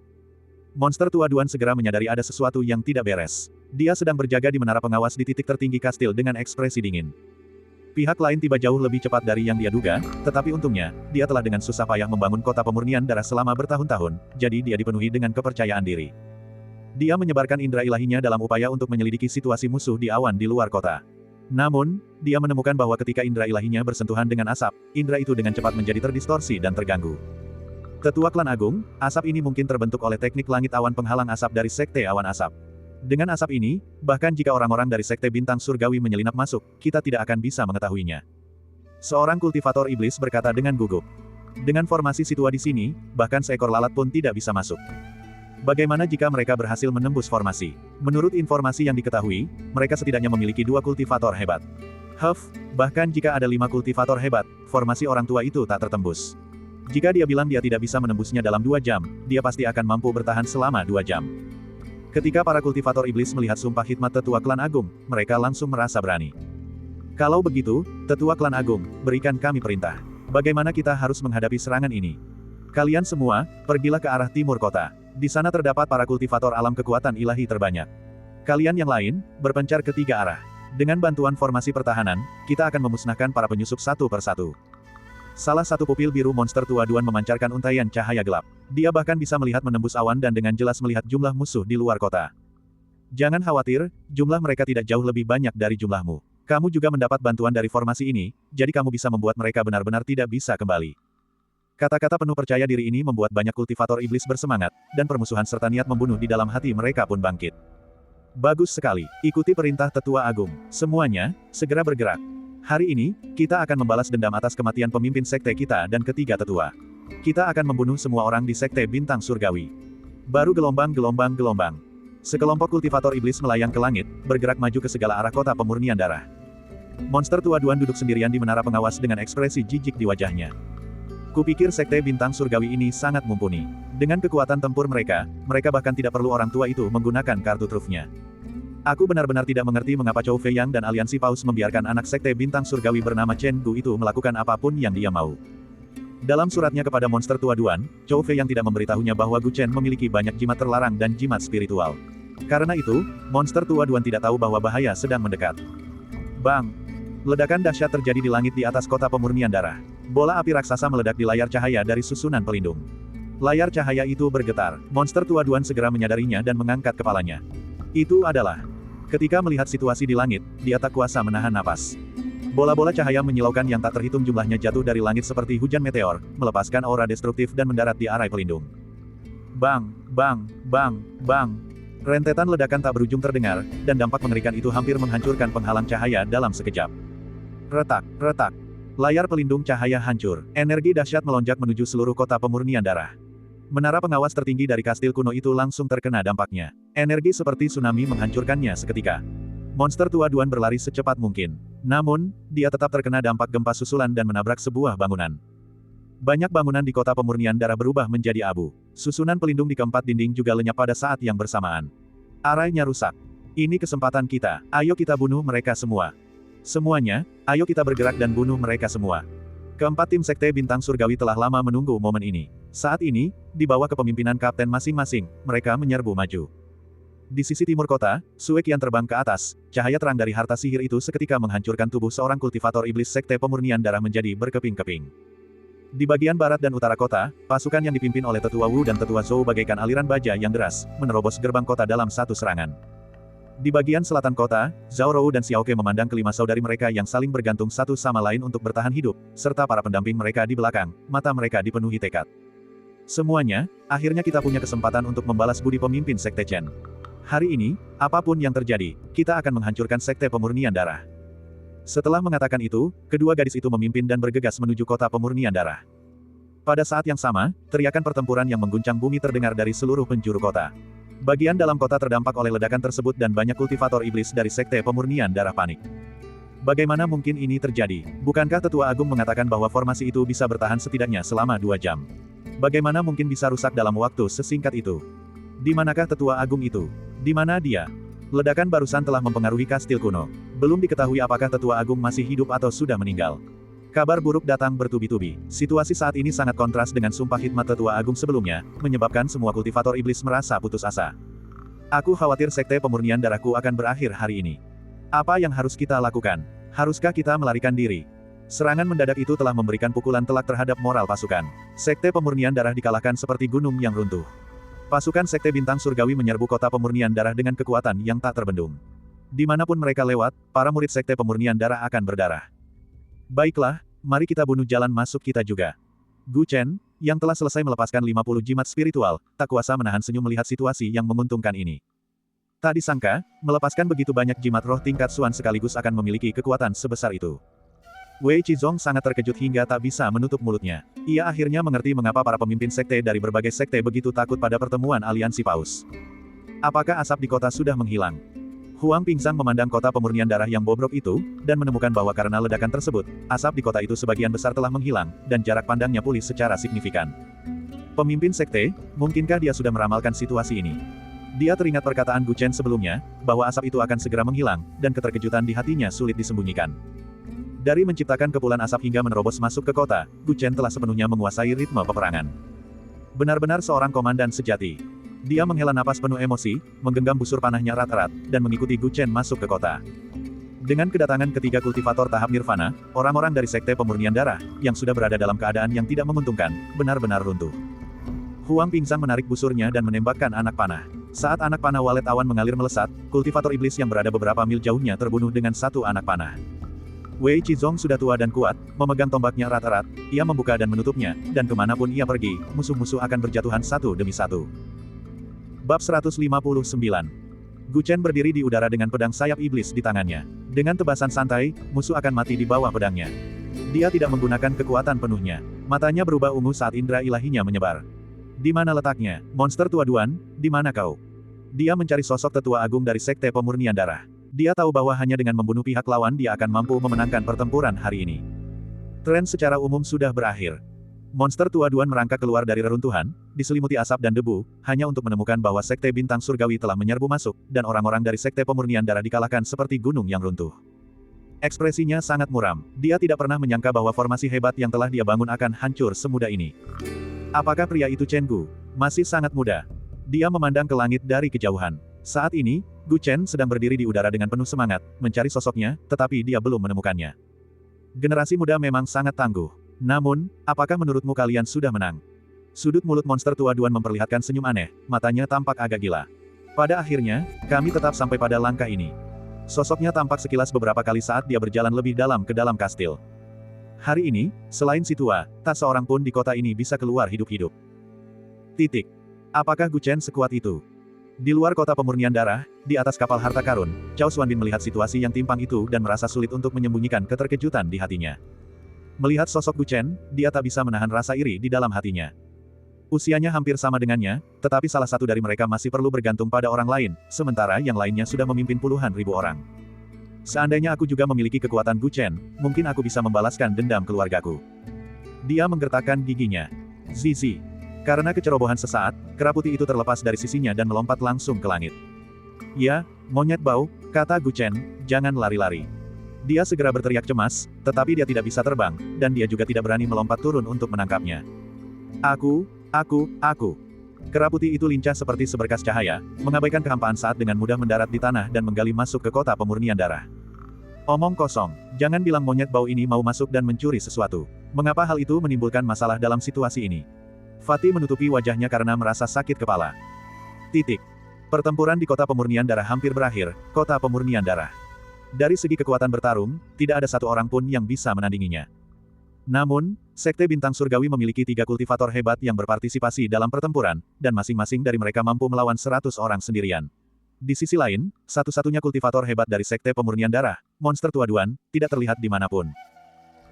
A: Monster tua Duan segera menyadari ada sesuatu yang tidak beres. Dia sedang berjaga di menara pengawas di titik tertinggi kastil dengan ekspresi dingin. Pihak lain tiba jauh lebih cepat dari yang dia duga, tetapi untungnya, dia telah dengan susah payah membangun kota pemurnian darah selama bertahun-tahun, jadi dia dipenuhi dengan kepercayaan diri. Dia menyebarkan indera ilahinya dalam upaya untuk menyelidiki situasi musuh di awan di luar kota. Namun, dia menemukan bahwa ketika indera ilahinya bersentuhan dengan asap, indera itu dengan cepat menjadi terdistorsi dan terganggu. Tetua klan agung, asap ini mungkin terbentuk oleh teknik langit awan penghalang asap dari Sekte Awan Asap. Dengan asap ini, bahkan jika orang-orang dari Sekte Bintang Surgawi menyelinap masuk, kita tidak akan bisa mengetahuinya. Seorang kultivator iblis berkata dengan gugup. Dengan formasi situa di sini, bahkan seekor lalat pun tidak bisa masuk. Bagaimana jika mereka berhasil menembus formasi? Menurut informasi yang diketahui, mereka setidaknya memiliki 2 kultivator hebat. Bahkan jika ada 5 kultivator hebat, formasi orang tua itu tak tertembus. Jika dia bilang dia tidak bisa menembusnya dalam 2 jam, dia pasti akan mampu bertahan selama 2 jam. Ketika para kultivator iblis melihat sumpah hikmat tetua klan agung, mereka langsung merasa berani. Kalau begitu, tetua klan agung, berikan kami perintah. Bagaimana kita harus menghadapi serangan ini? Kalian semua, pergilah ke arah timur kota. Di sana terdapat para kultivator alam kekuatan ilahi terbanyak. Kalian yang lain, berpencar ke 3 arah. Dengan bantuan formasi pertahanan, kita akan memusnahkan para penyusup satu persatu. Salah satu pupil biru monster tua Duan memancarkan untaian cahaya gelap. Dia bahkan bisa melihat menembus awan dan dengan jelas melihat jumlah musuh di luar kota. Jangan khawatir, jumlah mereka tidak jauh lebih banyak dari jumlahmu. Kamu juga mendapat bantuan dari formasi ini, jadi kamu bisa membuat mereka benar-benar tidak bisa kembali. Kata-kata penuh percaya diri ini membuat banyak kultivator iblis bersemangat, dan permusuhan serta niat membunuh di dalam hati mereka pun bangkit. Bagus sekali, ikuti perintah tetua agung. Semuanya, segera bergerak. Hari ini, kita akan membalas dendam atas kematian pemimpin sekte kita dan ketiga tetua. Kita akan membunuh semua orang di Sekte Bintang Surgawi. Baru gelombang. Sekelompok kultivator iblis melayang ke langit, bergerak maju ke segala arah kota pemurnian darah. Monster tua Duan duduk sendirian di menara pengawas dengan ekspresi jijik di wajahnya. Kupikir Sekte Bintang Surgawi ini sangat mumpuni. Dengan kekuatan tempur mereka bahkan tidak perlu orang tua itu menggunakan kartu trufnya. Aku benar-benar tidak mengerti mengapa Chou Feiyang dan aliansi Paus membiarkan anak Sekte Bintang Surgawi bernama Chen Gu itu melakukan apapun yang dia mau. Dalam suratnya kepada monster tua Duan, Chou Feiyang tidak memberitahunya bahwa Gu Chen memiliki banyak jimat terlarang dan jimat spiritual. Karena itu, monster tua Duan tidak tahu bahwa bahaya sedang mendekat. Bang! Ledakan dahsyat terjadi di langit di atas kota pemurnian darah. Bola api raksasa meledak di layar cahaya dari susunan pelindung. Layar cahaya itu bergetar. Monster tua Duan segera menyadarinya dan mengangkat kepalanya. Itu adalah. Ketika melihat situasi di langit, dia tak kuasa menahan napas. Bola-bola cahaya menyilaukan yang tak terhitung jumlahnya jatuh dari langit seperti hujan meteor, melepaskan aura destruktif dan mendarat di arai pelindung. Bang! Rentetan ledakan tak berujung terdengar, dan dampak mengerikan itu hampir menghancurkan penghalang cahaya dalam sekejap. Retak. Layar pelindung cahaya hancur. Energi dahsyat melonjak menuju seluruh kota pemurnian darah. Menara pengawas tertinggi dari kastil kuno itu langsung terkena dampaknya. Energi seperti tsunami menghancurkannya seketika. Monster tua Duan berlari secepat mungkin. Namun, dia tetap terkena dampak gempa susulan dan menabrak sebuah bangunan. Banyak bangunan di kota pemurnian darah berubah menjadi abu. Susunan pelindung di keempat dinding juga lenyap pada saat yang bersamaan. Arainya rusak. Ini kesempatan kita. Ayo kita bunuh mereka semua. Semuanya, ayo kita bergerak dan bunuh mereka semua. Keempat tim Sekte Bintang Surgawi telah lama menunggu momen ini. Saat ini, di bawah kepemimpinan kapten masing-masing, mereka menyerbu maju. Di sisi timur kota, Sue Qian terbang ke atas, cahaya terang dari harta sihir itu seketika menghancurkan tubuh seorang kultivator iblis Sekte Pemurnian Darah menjadi berkeping-keping. Di bagian barat dan utara kota, pasukan yang dipimpin oleh Tetua Wu dan Tetua Zhou bagaikan aliran baja yang deras, menerobos gerbang kota dalam satu serangan. Di bagian selatan kota, Zhao Rou dan Xiao Ke memandang kelima saudari mereka yang saling bergantung satu sama lain untuk bertahan hidup, serta para pendamping mereka di belakang, mata mereka dipenuhi tekad. Semuanya, akhirnya kita punya kesempatan untuk membalas budi pemimpin Sekte Chen. Hari ini, apapun yang terjadi, kita akan menghancurkan Sekte Pemurnian Darah. Setelah mengatakan itu, kedua gadis itu memimpin dan bergegas menuju kota pemurnian darah. Pada saat yang sama, teriakan pertempuran yang mengguncang bumi terdengar dari seluruh penjuru kota. Bagian dalam kota terdampak oleh ledakan tersebut dan banyak kultivator iblis dari sekte pemurnian darah panik. Bagaimana mungkin ini terjadi? Bukankah Tetua Agung mengatakan bahwa formasi itu bisa bertahan setidaknya selama 2 jam? Bagaimana mungkin bisa rusak dalam waktu sesingkat itu? Di manakah Tetua Agung itu? Di mana dia? Ledakan barusan telah mempengaruhi kastil kuno. Belum diketahui apakah Tetua Agung masih hidup atau sudah meninggal. Kabar buruk datang bertubi-tubi. Situasi saat ini sangat kontras dengan sumpah khidmat Tetua Agung sebelumnya, menyebabkan semua kultivator iblis merasa putus asa. Aku khawatir sekte pemurnian darahku akan berakhir hari ini. Apa yang harus kita lakukan? Haruskah kita melarikan diri? Serangan mendadak itu telah memberikan pukulan telak terhadap moral pasukan. Sekte pemurnian darah dikalahkan seperti gunung yang runtuh. Pasukan sekte bintang surgawi menyerbu kota pemurnian darah dengan kekuatan yang tak terbendung. Dimanapun mereka lewat, para murid sekte pemurnian darah akan berdarah. Baiklah, mari kita bunuh jalan masuk kita juga. Gu Chen, yang telah selesai melepaskan 50 jimat spiritual, tak kuasa menahan senyum melihat situasi yang menguntungkan ini. Tak disangka, melepaskan begitu banyak jimat roh tingkat Suan sekaligus akan memiliki kekuatan sebesar itu. Wei Qizong sangat terkejut hingga tak bisa menutup mulutnya. Ia akhirnya mengerti mengapa para pemimpin sekte dari berbagai sekte begitu takut pada pertemuan aliansi Paus. Apakah asap di kota sudah menghilang? Huang Pingzang memandang kota pemurnian darah yang bobrok itu, dan menemukan bahwa karena ledakan tersebut, asap di kota itu sebagian besar telah menghilang, dan jarak pandangnya pulih secara signifikan. Pemimpin sekte, mungkinkah dia sudah meramalkan situasi ini? Dia teringat perkataan Gu Chen sebelumnya, bahwa asap itu akan segera menghilang, dan keterkejutan di hatinya sulit disembunyikan. Dari menciptakan kepulan asap hingga menerobos masuk ke kota, Gu Chen telah sepenuhnya menguasai ritme peperangan. Benar-benar seorang komandan sejati. Dia menghela napas penuh emosi, menggenggam busur panahnya erat-erat, dan mengikuti Gu Chen masuk ke kota. Dengan kedatangan ketiga kultivator tahap nirvana, orang-orang dari sekte pemurnian darah, yang sudah berada dalam keadaan yang tidak menguntungkan, benar-benar runtuh. Huang Pingzang menarik busurnya dan menembakkan anak panah. Saat anak panah walet awan mengalir melesat, kultivator iblis yang berada beberapa mil jauhnya terbunuh dengan satu anak panah. Wei Qizong sudah tua dan kuat, memegang tombaknya erat-erat, ia membuka dan menutupnya, dan kemanapun ia pergi, musuh-musuh akan berjatuhan satu demi satu. Bab 159. Gu Chen berdiri di udara dengan pedang sayap iblis di tangannya. Dengan tebasan santai, musuh akan mati di bawah pedangnya. Dia tidak menggunakan kekuatan penuhnya. Matanya berubah ungu saat indera ilahinya menyebar. Di mana letaknya? Monster tua Duan, di mana kau? Dia mencari sosok tetua agung dari sekte pemurnian darah. Dia tahu bahwa hanya dengan membunuh pihak lawan dia akan mampu memenangkan pertempuran hari ini. Tren secara umum sudah berakhir. Monster tua Duan merangkak keluar dari reruntuhan, diselimuti asap dan debu, hanya untuk menemukan bahwa sekte bintang surgawi telah menyerbu masuk, dan orang-orang dari sekte pemurnian darah dikalahkan seperti gunung yang runtuh. Ekspresinya sangat muram. Dia tidak pernah menyangka bahwa formasi hebat yang telah dia bangun akan hancur semudah ini. Apakah pria itu Chen Gu? Masih sangat muda. Dia memandang ke langit dari kejauhan. Saat ini, Gu Chen sedang berdiri di udara dengan penuh semangat, mencari sosoknya, tetapi dia belum menemukannya. Generasi muda memang sangat tangguh. Namun, apakah menurutmu kalian sudah menang? Sudut mulut monster tua Duan memperlihatkan senyum aneh, matanya tampak agak gila. Pada akhirnya, kami tetap sampai pada langkah ini. Sosoknya tampak sekilas beberapa kali saat dia berjalan lebih dalam ke dalam kastil. Hari ini, selain si tua, tak seorang pun di kota ini bisa keluar hidup-hidup. Titik. Apakah Gu Chen sekuat itu? Di luar kota pemurnian darah, di atas kapal harta karun, Cao Xuanbin melihat situasi yang timpang itu dan merasa sulit untuk menyembunyikan keterkejutan di hatinya. Melihat sosok Gu Chen, dia tak bisa menahan rasa iri di dalam hatinya. Usianya hampir sama dengannya, tetapi salah satu dari mereka masih perlu bergantung pada orang lain, sementara yang lainnya sudah memimpin puluhan ribu orang. Seandainya aku juga memiliki kekuatan Gu Chen, mungkin aku bisa membalaskan dendam keluargaku. Dia menggertakkan giginya. Zizi. Karena kecerobohan sesaat, kera putih itu terlepas dari sisinya dan melompat langsung ke langit. Ya, monyet bau, kata Gu Chen, jangan lari-lari. Dia segera berteriak cemas, tetapi dia tidak bisa terbang, dan dia juga tidak berani melompat turun untuk menangkapnya. Aku. Kera putih itu lincah seperti seberkas cahaya, mengabaikan kehampaan saat dengan mudah mendarat di tanah dan menggali masuk ke kota pemurnian darah. Omong kosong, jangan bilang monyet bau ini mau masuk dan mencuri sesuatu. Mengapa hal itu menimbulkan masalah dalam situasi ini? Fatih menutupi wajahnya karena merasa sakit kepala. Titik. Pertempuran di kota pemurnian darah hampir berakhir, kota pemurnian darah. Dari segi kekuatan bertarung, tidak ada satu orang pun yang bisa menandinginya. Namun, Sekte Bintang Surgawi memiliki 3 kultivator hebat yang berpartisipasi dalam pertempuran, dan masing-masing dari mereka mampu melawan 100 orang sendirian. Di sisi lain, satu-satunya kultivator hebat dari Sekte Pemurnian Darah, monster tua Duan, tidak terlihat dimanapun.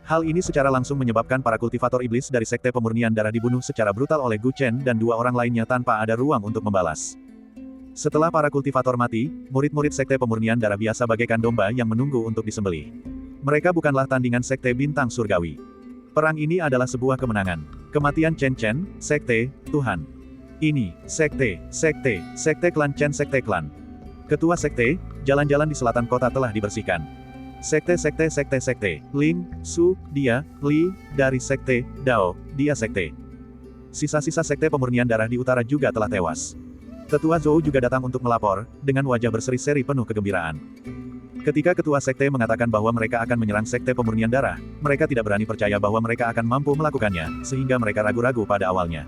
A: Hal ini secara langsung menyebabkan para kultivator iblis dari Sekte Pemurnian Darah dibunuh secara brutal oleh Gu Chen dan dua orang lainnya tanpa ada ruang untuk membalas. Setelah para kultivator mati, murid-murid Sekte Pemurnian Darah biasa bagaikan domba yang menunggu untuk disembelih. Mereka bukanlah tandingan Sekte Bintang Surgawi. Perang ini adalah sebuah kemenangan. Kematian Chen Chen, Sekte, Tuhan. Ini, Sekte Klan Chen Sekte Klan. Ketua Sekte, jalan-jalan di selatan kota telah dibersihkan. Sekte, Ling, Su, dia, Li, dari Sekte, Dao, dia Sekte. Sisa-sisa Sekte Pemurnian Darah di utara juga telah tewas. Tetua Zhou juga datang untuk melapor, dengan wajah berseri-seri penuh kegembiraan. Ketika Ketua Sekte mengatakan bahwa mereka akan menyerang Sekte Pemurnian Darah, mereka tidak berani percaya bahwa mereka akan mampu melakukannya, sehingga mereka ragu-ragu pada awalnya.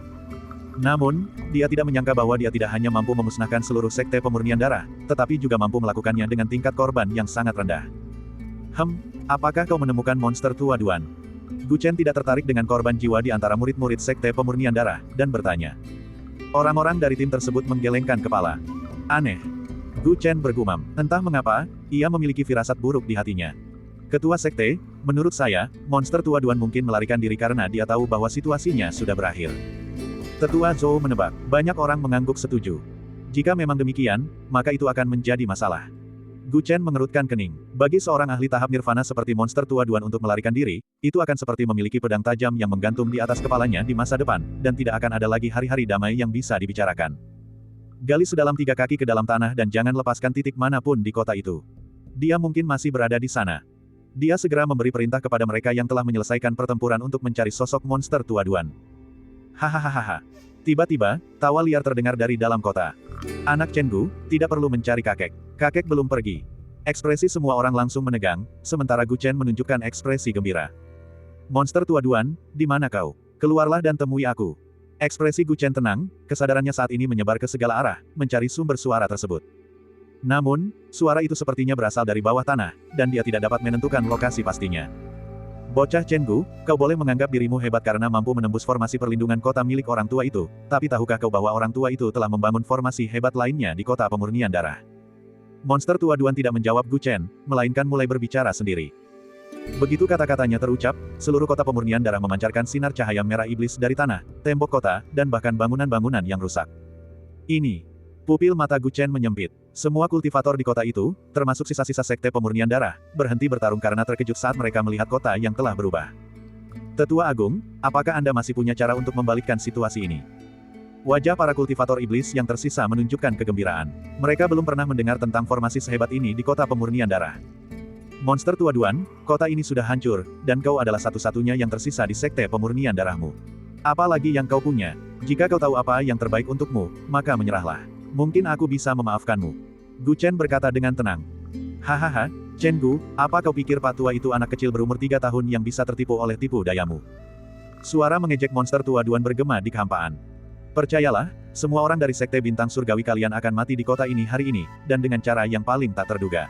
A: Namun, dia tidak menyangka bahwa dia tidak hanya mampu memusnahkan seluruh Sekte Pemurnian Darah, tetapi juga mampu melakukannya dengan tingkat korban yang sangat rendah. Apakah kau menemukan monster tua Duan? Gu Chen tidak tertarik dengan korban jiwa di antara murid-murid Sekte Pemurnian Darah, dan bertanya. Orang-orang dari tim tersebut menggelengkan kepala. Aneh. Gu Chen bergumam. Entah mengapa, ia memiliki firasat buruk di hatinya. Ketua Sekte, menurut saya, monster tua Duan mungkin melarikan diri karena dia tahu bahwa situasinya sudah berakhir. Tetua Zhou menebak. Banyak orang mengangguk setuju. Jika memang demikian, maka itu akan menjadi masalah. Gu Chen mengerutkan kening. Bagi seorang ahli tahap nirvana seperti monster tua Duan untuk melarikan diri, itu akan seperti memiliki pedang tajam yang menggantung di atas kepalanya di masa depan, dan tidak akan ada lagi hari-hari damai yang bisa dibicarakan. Gali sedalam 3 kaki ke dalam tanah dan jangan lepaskan titik manapun di kota itu. Dia mungkin masih berada di sana. Dia segera memberi perintah kepada mereka yang telah menyelesaikan pertempuran untuk mencari sosok monster tua Duan. Hahaha. Tiba-tiba, tawa liar terdengar dari dalam kota. Anak Chen Gu, tidak perlu mencari kakek. Kakek belum pergi. Ekspresi semua orang langsung menegang, sementara Gu Chen menunjukkan ekspresi gembira. Monster tua Duan, di mana kau? Keluarlah dan temui aku. Ekspresi Gu Chen tenang, kesadarannya saat ini menyebar ke segala arah, mencari sumber suara tersebut. Namun, suara itu sepertinya berasal dari bawah tanah, dan dia tidak dapat menentukan lokasi pastinya. Bocah Chen Gu, kau boleh menganggap dirimu hebat karena mampu menembus formasi perlindungan kota milik orang tua itu, tapi tahukah kau bahwa orang tua itu telah membangun formasi hebat lainnya di kota Pemurnian Darah? Monster tua Duan tidak menjawab Gu Chen, melainkan mulai berbicara sendiri. Begitu kata-katanya terucap, seluruh kota Pemurnian Darah memancarkan sinar cahaya merah iblis dari tanah, tembok kota, dan bahkan bangunan-bangunan yang rusak. Ini. Pupil mata Gu Chen menyempit. Semua kultivator di kota itu, termasuk sisa-sisa Sekte Pemurnian Darah, berhenti bertarung karena terkejut saat mereka melihat kota yang telah berubah. Tetua Agung, apakah Anda masih punya cara untuk membalikkan situasi ini? Wajah para kultivator iblis yang tersisa menunjukkan kegembiraan. Mereka belum pernah mendengar tentang formasi sehebat ini di kota Pemurnian Darah. Monster tua Duan, kota ini sudah hancur, dan kau adalah satu-satunya yang tersisa di Sekte Pemurnian Darahmu. Apalagi yang kau punya? Jika kau tahu apa yang terbaik untukmu, maka menyerahlah. Mungkin aku bisa memaafkanmu. Gu Chen berkata dengan tenang. Hahaha, Chen Gu, apa kau pikir Pak Tua itu anak kecil berumur 3 tahun yang bisa tertipu oleh tipu dayamu? Suara mengejek monster tua Duan bergema di kehampaan. Percayalah, semua orang dari Sekte Bintang Surgawi kalian akan mati di kota ini hari ini, dan dengan cara yang paling tak terduga.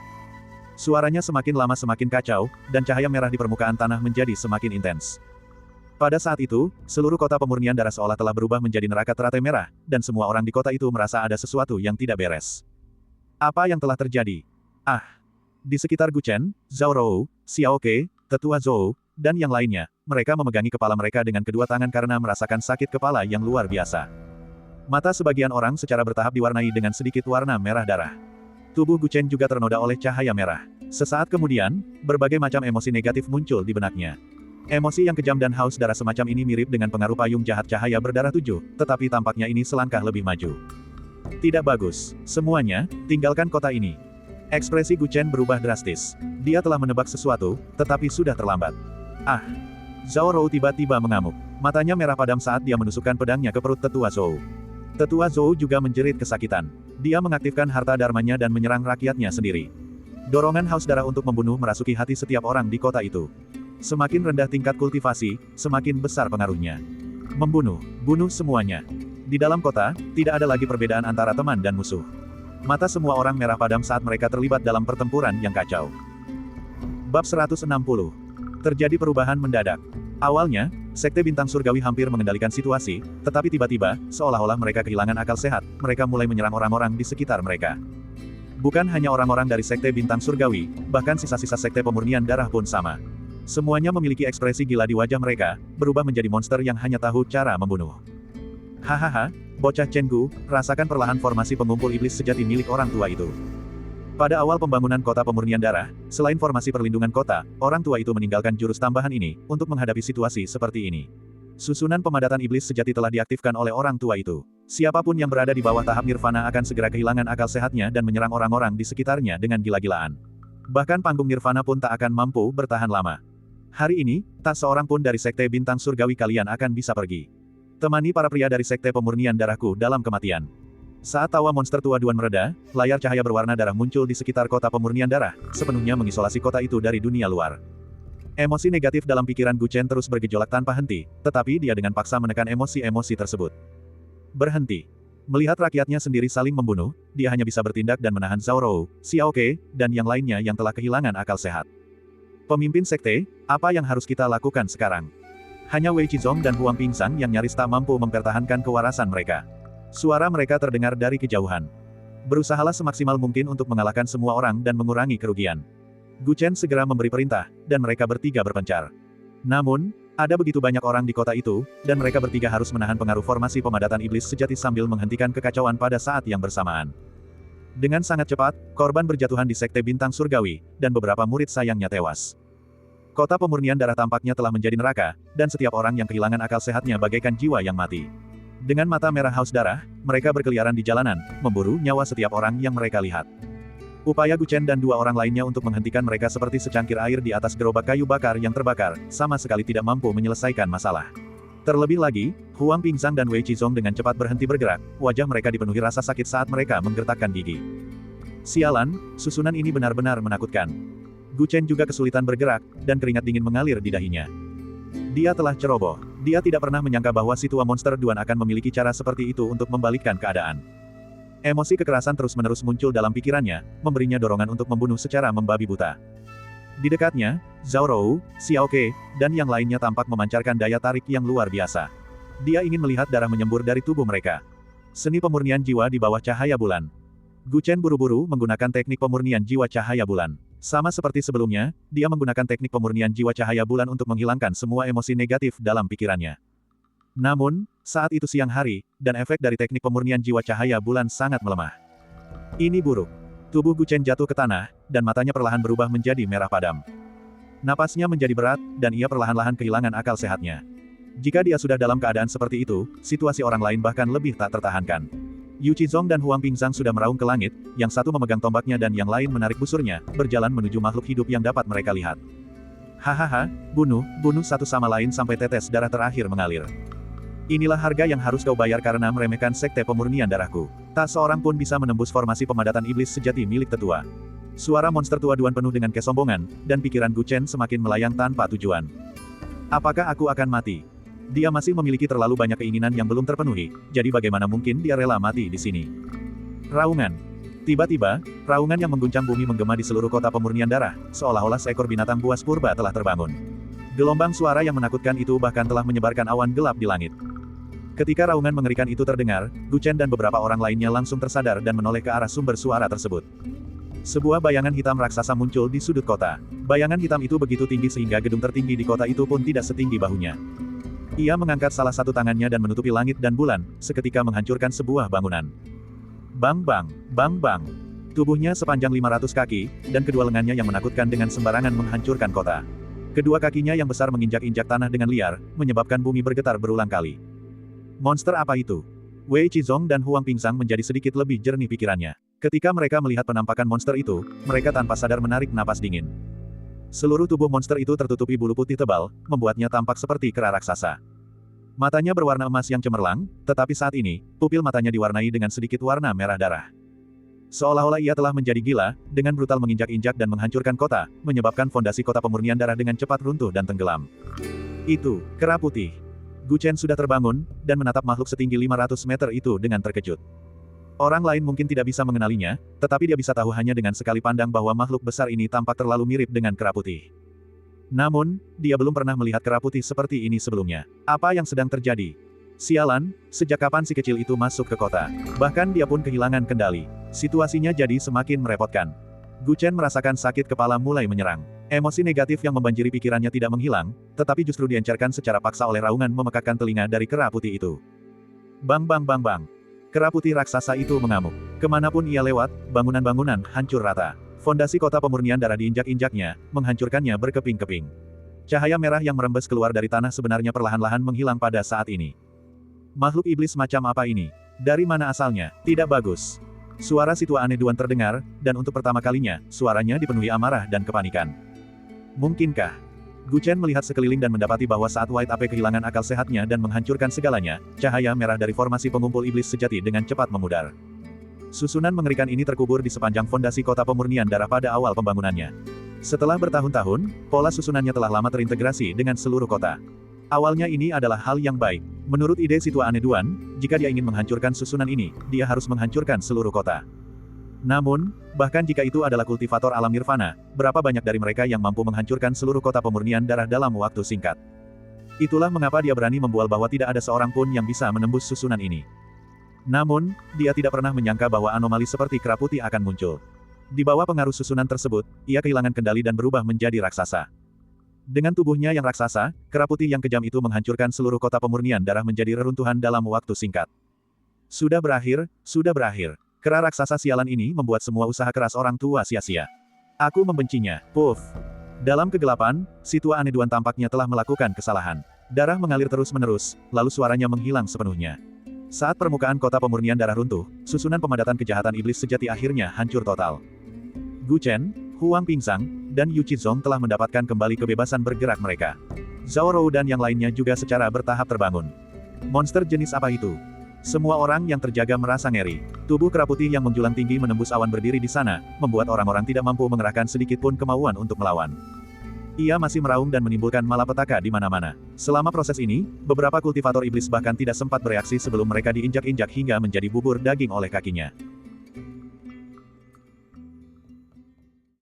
A: Suaranya semakin lama semakin kacau, dan cahaya merah di permukaan tanah menjadi semakin intens. Pada saat itu, seluruh kota Pemurnian Darah seolah telah berubah menjadi neraka teratai merah, dan semua orang di kota itu merasa ada sesuatu yang tidak beres. Apa yang telah terjadi? Di sekitar Gu Chen, Zhao Rou, Xiao Ke, Tetua Zhou, dan yang lainnya, mereka memegangi kepala mereka dengan kedua tangan karena merasakan sakit kepala yang luar biasa. Mata sebagian orang secara bertahap diwarnai dengan sedikit warna merah darah. Tubuh Gu Chen juga ternoda oleh cahaya merah. Sesaat kemudian, berbagai macam emosi negatif muncul di benaknya. Emosi yang kejam dan haus darah semacam ini mirip dengan pengaruh payung jahat cahaya berdarah 7, tetapi tampaknya ini selangkah lebih maju. Tidak bagus. Semuanya, tinggalkan kota ini. Ekspresi Gu Chen berubah drastis. Dia telah menebak sesuatu, tetapi sudah terlambat. Zhao Rou tiba-tiba mengamuk. Matanya merah padam saat dia menusukkan pedangnya ke perut Tetua Zhou. Tetua Zhou juga menjerit kesakitan. Dia mengaktifkan harta dharmanya dan menyerang rakyatnya sendiri. Dorongan haus darah untuk membunuh merasuki hati setiap orang di kota itu. Semakin rendah tingkat kultivasi, semakin besar pengaruhnya. Membunuh, bunuh semuanya. Di dalam kota, tidak ada lagi perbedaan antara teman dan musuh. Mata semua orang merah padam saat mereka terlibat dalam pertempuran yang kacau. Bab 160. Terjadi perubahan mendadak. Awalnya, Sekte Bintang Surgawi hampir mengendalikan situasi, tetapi tiba-tiba, seolah-olah mereka kehilangan akal sehat, mereka mulai menyerang orang-orang di sekitar mereka. Bukan hanya orang-orang dari Sekte Bintang Surgawi, bahkan sisa-sisa Sekte Pemurnian Darah pun sama. Semuanya memiliki ekspresi gila di wajah mereka, berubah menjadi monster yang hanya tahu cara membunuh. Hahaha, bocah Chen Gu, rasakan perlahan formasi pengumpul iblis sejati milik orang tua itu. Pada awal pembangunan kota pemurnian darah, selain formasi perlindungan kota, orang tua itu meninggalkan jurus tambahan ini, untuk menghadapi situasi seperti ini. Susunan pemadatan iblis sejati telah diaktifkan oleh orang tua itu. Siapapun yang berada di bawah tahap nirvana akan segera kehilangan akal sehatnya dan menyerang orang-orang di sekitarnya dengan gila-gilaan. Bahkan panggung nirvana pun tak akan mampu bertahan lama. Hari ini, tak seorang pun dari Sekte Bintang Surgawi kalian akan bisa pergi. Temani para pria dari Sekte Pemurnian Darahku dalam kematian. Saat tawa monster tua Duan mereda, layar cahaya berwarna darah muncul di sekitar kota pemurnian darah, sepenuhnya mengisolasi kota itu dari dunia luar. Emosi negatif dalam pikiran Gu Chen terus bergejolak tanpa henti, tetapi dia dengan paksa menekan emosi-emosi tersebut. Berhenti. Melihat rakyatnya sendiri saling membunuh, dia hanya bisa bertindak dan menahan Zhao Rou, Xiao Ke, dan yang lainnya yang telah kehilangan akal sehat. Pemimpin sekte, apa yang harus kita lakukan sekarang? Hanya Wei Qizong dan Huang Pingsang yang nyaris tak mampu mempertahankan kewarasan mereka. Suara mereka terdengar dari kejauhan. Berusahalah semaksimal mungkin untuk mengalahkan semua orang dan mengurangi kerugian. Gu Chen segera memberi perintah, dan mereka bertiga berpencar. Namun, ada begitu banyak orang di kota itu, dan mereka bertiga harus menahan pengaruh formasi pemadatan iblis sejati sambil menghentikan kekacauan pada saat yang bersamaan. Dengan sangat cepat, korban berjatuhan di Sekte Bintang Surgawi, dan beberapa murid sayangnya tewas. Kota pemurnian darah tampaknya telah menjadi neraka, dan setiap orang yang kehilangan akal sehatnya bagaikan jiwa yang mati. Dengan mata merah haus darah, mereka berkeliaran di jalanan, memburu nyawa setiap orang yang mereka lihat. Upaya Gu Chen dan dua orang lainnya untuk menghentikan mereka seperti secangkir air di atas gerobak kayu bakar yang terbakar, sama sekali tidak mampu menyelesaikan masalah. Terlebih lagi, Huang Pingsang dan Wei Qizong dengan cepat berhenti bergerak, wajah mereka dipenuhi rasa sakit saat mereka menggertakkan gigi. Sialan, susunan ini benar-benar menakutkan. Gu Chen juga kesulitan bergerak, dan keringat dingin mengalir di dahinya. Dia telah ceroboh. Dia tidak pernah menyangka bahwa si tua monster Duan akan memiliki cara seperti itu untuk membalikkan keadaan. Emosi kekerasan terus-menerus muncul dalam pikirannya, memberinya dorongan untuk membunuh secara membabi buta. Di dekatnya, Zhao Rou, Xiao Ke, dan yang lainnya tampak memancarkan daya tarik yang luar biasa. Dia ingin melihat darah menyembur dari tubuh mereka. Seni pemurnian jiwa di bawah cahaya bulan. Gu Chen buru-buru menggunakan teknik pemurnian jiwa cahaya bulan. Sama seperti sebelumnya, dia menggunakan teknik pemurnian jiwa cahaya bulan untuk menghilangkan semua emosi negatif dalam pikirannya. Namun, saat itu siang hari, dan efek dari teknik pemurnian jiwa cahaya bulan sangat melemah. Ini buruk. Tubuh Gu Chen jatuh ke tanah, dan matanya perlahan berubah menjadi merah padam. Napasnya menjadi berat, dan ia perlahan-lahan kehilangan akal sehatnya. Jika dia sudah dalam keadaan seperti itu, situasi orang lain bahkan lebih tak tertahankan. Yu Qizong dan Huang Pingsang sudah meraung ke langit, yang satu memegang tombaknya dan yang lain menarik busurnya, berjalan menuju makhluk hidup yang dapat mereka lihat. Hahaha, bunuh satu sama lain sampai tetes darah terakhir mengalir. Inilah harga yang harus kau bayar karena meremehkan Sekte Pemurnian Darahku. Tak seorang pun bisa menembus formasi pemadatan iblis sejati milik tetua. Suara monster tua Duan penuh dengan kesombongan, dan pikiran Gu Chen semakin melayang tanpa tujuan. Apakah aku akan mati? Dia masih memiliki terlalu banyak keinginan yang belum terpenuhi, jadi bagaimana mungkin dia rela mati di sini? Raungan. Tiba-tiba, raungan yang mengguncang bumi menggema di seluruh kota pemurnian darah, seolah-olah seekor binatang buas purba telah terbangun. Gelombang suara yang menakutkan itu bahkan telah menyebarkan awan gelap di langit. Ketika raungan mengerikan itu terdengar, Gu Chen dan beberapa orang lainnya langsung tersadar dan menoleh ke arah sumber suara tersebut. Sebuah bayangan hitam raksasa muncul di sudut kota. Bayangan hitam itu begitu tinggi sehingga gedung tertinggi di kota itu pun tidak setinggi bahunya. Ia mengangkat salah satu tangannya dan menutupi langit dan bulan, seketika menghancurkan sebuah bangunan. Bang bang, bang bang. Tubuhnya sepanjang 500 kaki, dan kedua lengannya yang menakutkan dengan sembarangan menghancurkan kota. Kedua kakinya yang besar menginjak-injak tanah dengan liar, menyebabkan bumi bergetar berulang kali. Monster apa itu? Wei Qizong dan Huang Pingsang menjadi sedikit lebih jernih pikirannya. Ketika mereka melihat penampakan monster itu, mereka tanpa sadar menarik napas dingin. Seluruh tubuh monster itu tertutupi bulu putih tebal, membuatnya tampak seperti kera raksasa. Matanya berwarna emas yang cemerlang, tetapi saat ini, pupil matanya diwarnai dengan sedikit warna merah darah. Seolah-olah ia telah menjadi gila, dengan brutal menginjak-injak dan menghancurkan kota, menyebabkan fondasi kota pemurnian darah dengan cepat runtuh dan tenggelam. Itu, kera putih. Gu Chen sudah terbangun, dan menatap makhluk setinggi 500 meter itu dengan terkejut. Orang lain mungkin tidak bisa mengenalinya, tetapi dia bisa tahu hanya dengan sekali pandang bahwa makhluk besar ini tampak terlalu mirip dengan kera putih. Namun, dia belum pernah melihat kera putih seperti ini sebelumnya. Apa yang sedang terjadi? Sialan, sejak kapan si kecil itu masuk ke kota? Bahkan dia pun kehilangan kendali. Situasinya jadi semakin merepotkan. Gu Chen merasakan sakit kepala mulai menyerang. Emosi negatif yang membanjiri pikirannya tidak menghilang, tetapi justru diencerkan secara paksa oleh raungan memekakkan telinga dari kera putih itu. Bang bang bang bang. Kera putih raksasa itu mengamuk. Kemanapun ia lewat, bangunan-bangunan hancur rata. Fondasi kota pemurnian darah diinjak-injaknya, menghancurkannya berkeping-keping. Cahaya merah yang merembes keluar dari tanah sebenarnya perlahan-lahan menghilang pada saat ini. Makhluk iblis macam apa ini? Dari mana asalnya? Tidak bagus. Suara si tua aneh Duan terdengar, dan untuk pertama kalinya, suaranya dipenuhi amarah dan kepanikan. Mungkinkah? Gu Chen melihat sekeliling dan mendapati bahwa saat White Ape kehilangan akal sehatnya dan menghancurkan segalanya, cahaya merah dari formasi pengumpul iblis sejati dengan cepat memudar. Susunan mengerikan ini terkubur di sepanjang fondasi kota pemurnian darah pada awal pembangunannya. Setelah bertahun-tahun, pola susunannya telah lama terintegrasi dengan seluruh kota. Awalnya ini adalah hal yang baik. Menurut ide si tua aneh Duan, jika dia ingin menghancurkan susunan ini, dia harus menghancurkan seluruh kota. Namun, bahkan jika itu adalah kultivator alam nirvana, berapa banyak dari mereka yang mampu menghancurkan seluruh kota pemurnian darah dalam waktu singkat? Itulah mengapa dia berani membual bahwa tidak ada seorang pun yang bisa menembus susunan ini. Namun, dia tidak pernah menyangka bahwa anomali seperti kera putih akan muncul. Di bawah pengaruh susunan tersebut, ia kehilangan kendali dan berubah menjadi raksasa. Dengan tubuhnya yang raksasa, kera putih yang kejam itu menghancurkan seluruh kota pemurnian darah menjadi reruntuhan dalam waktu singkat. Sudah berakhir, sudah berakhir. Kera raksasa sialan ini membuat semua usaha keras orang tua sia-sia. Aku membencinya. Puff. Dalam kegelapan, si tua aneh Duan tampaknya telah melakukan kesalahan. Darah mengalir terus-menerus, lalu suaranya menghilang sepenuhnya. Saat permukaan kota pemurnian darah runtuh, susunan pemadatan kejahatan iblis sejati akhirnya hancur total. Gu Chen, Huang Pingsang, dan Yu Qizong telah mendapatkan kembali kebebasan bergerak mereka. Zhao Rou dan yang lainnya juga secara bertahap terbangun. Monster jenis apa itu? Semua orang yang terjaga merasa ngeri. Tubuh kera putih yang menjulang tinggi menembus awan berdiri di sana, membuat orang-orang tidak mampu mengerahkan sedikit pun kemauan untuk melawan. Ia masih meraung dan menimbulkan malapetaka di mana-mana. Selama proses ini, beberapa kultivator iblis bahkan tidak sempat bereaksi sebelum mereka diinjak-injak hingga menjadi bubur daging oleh kakinya.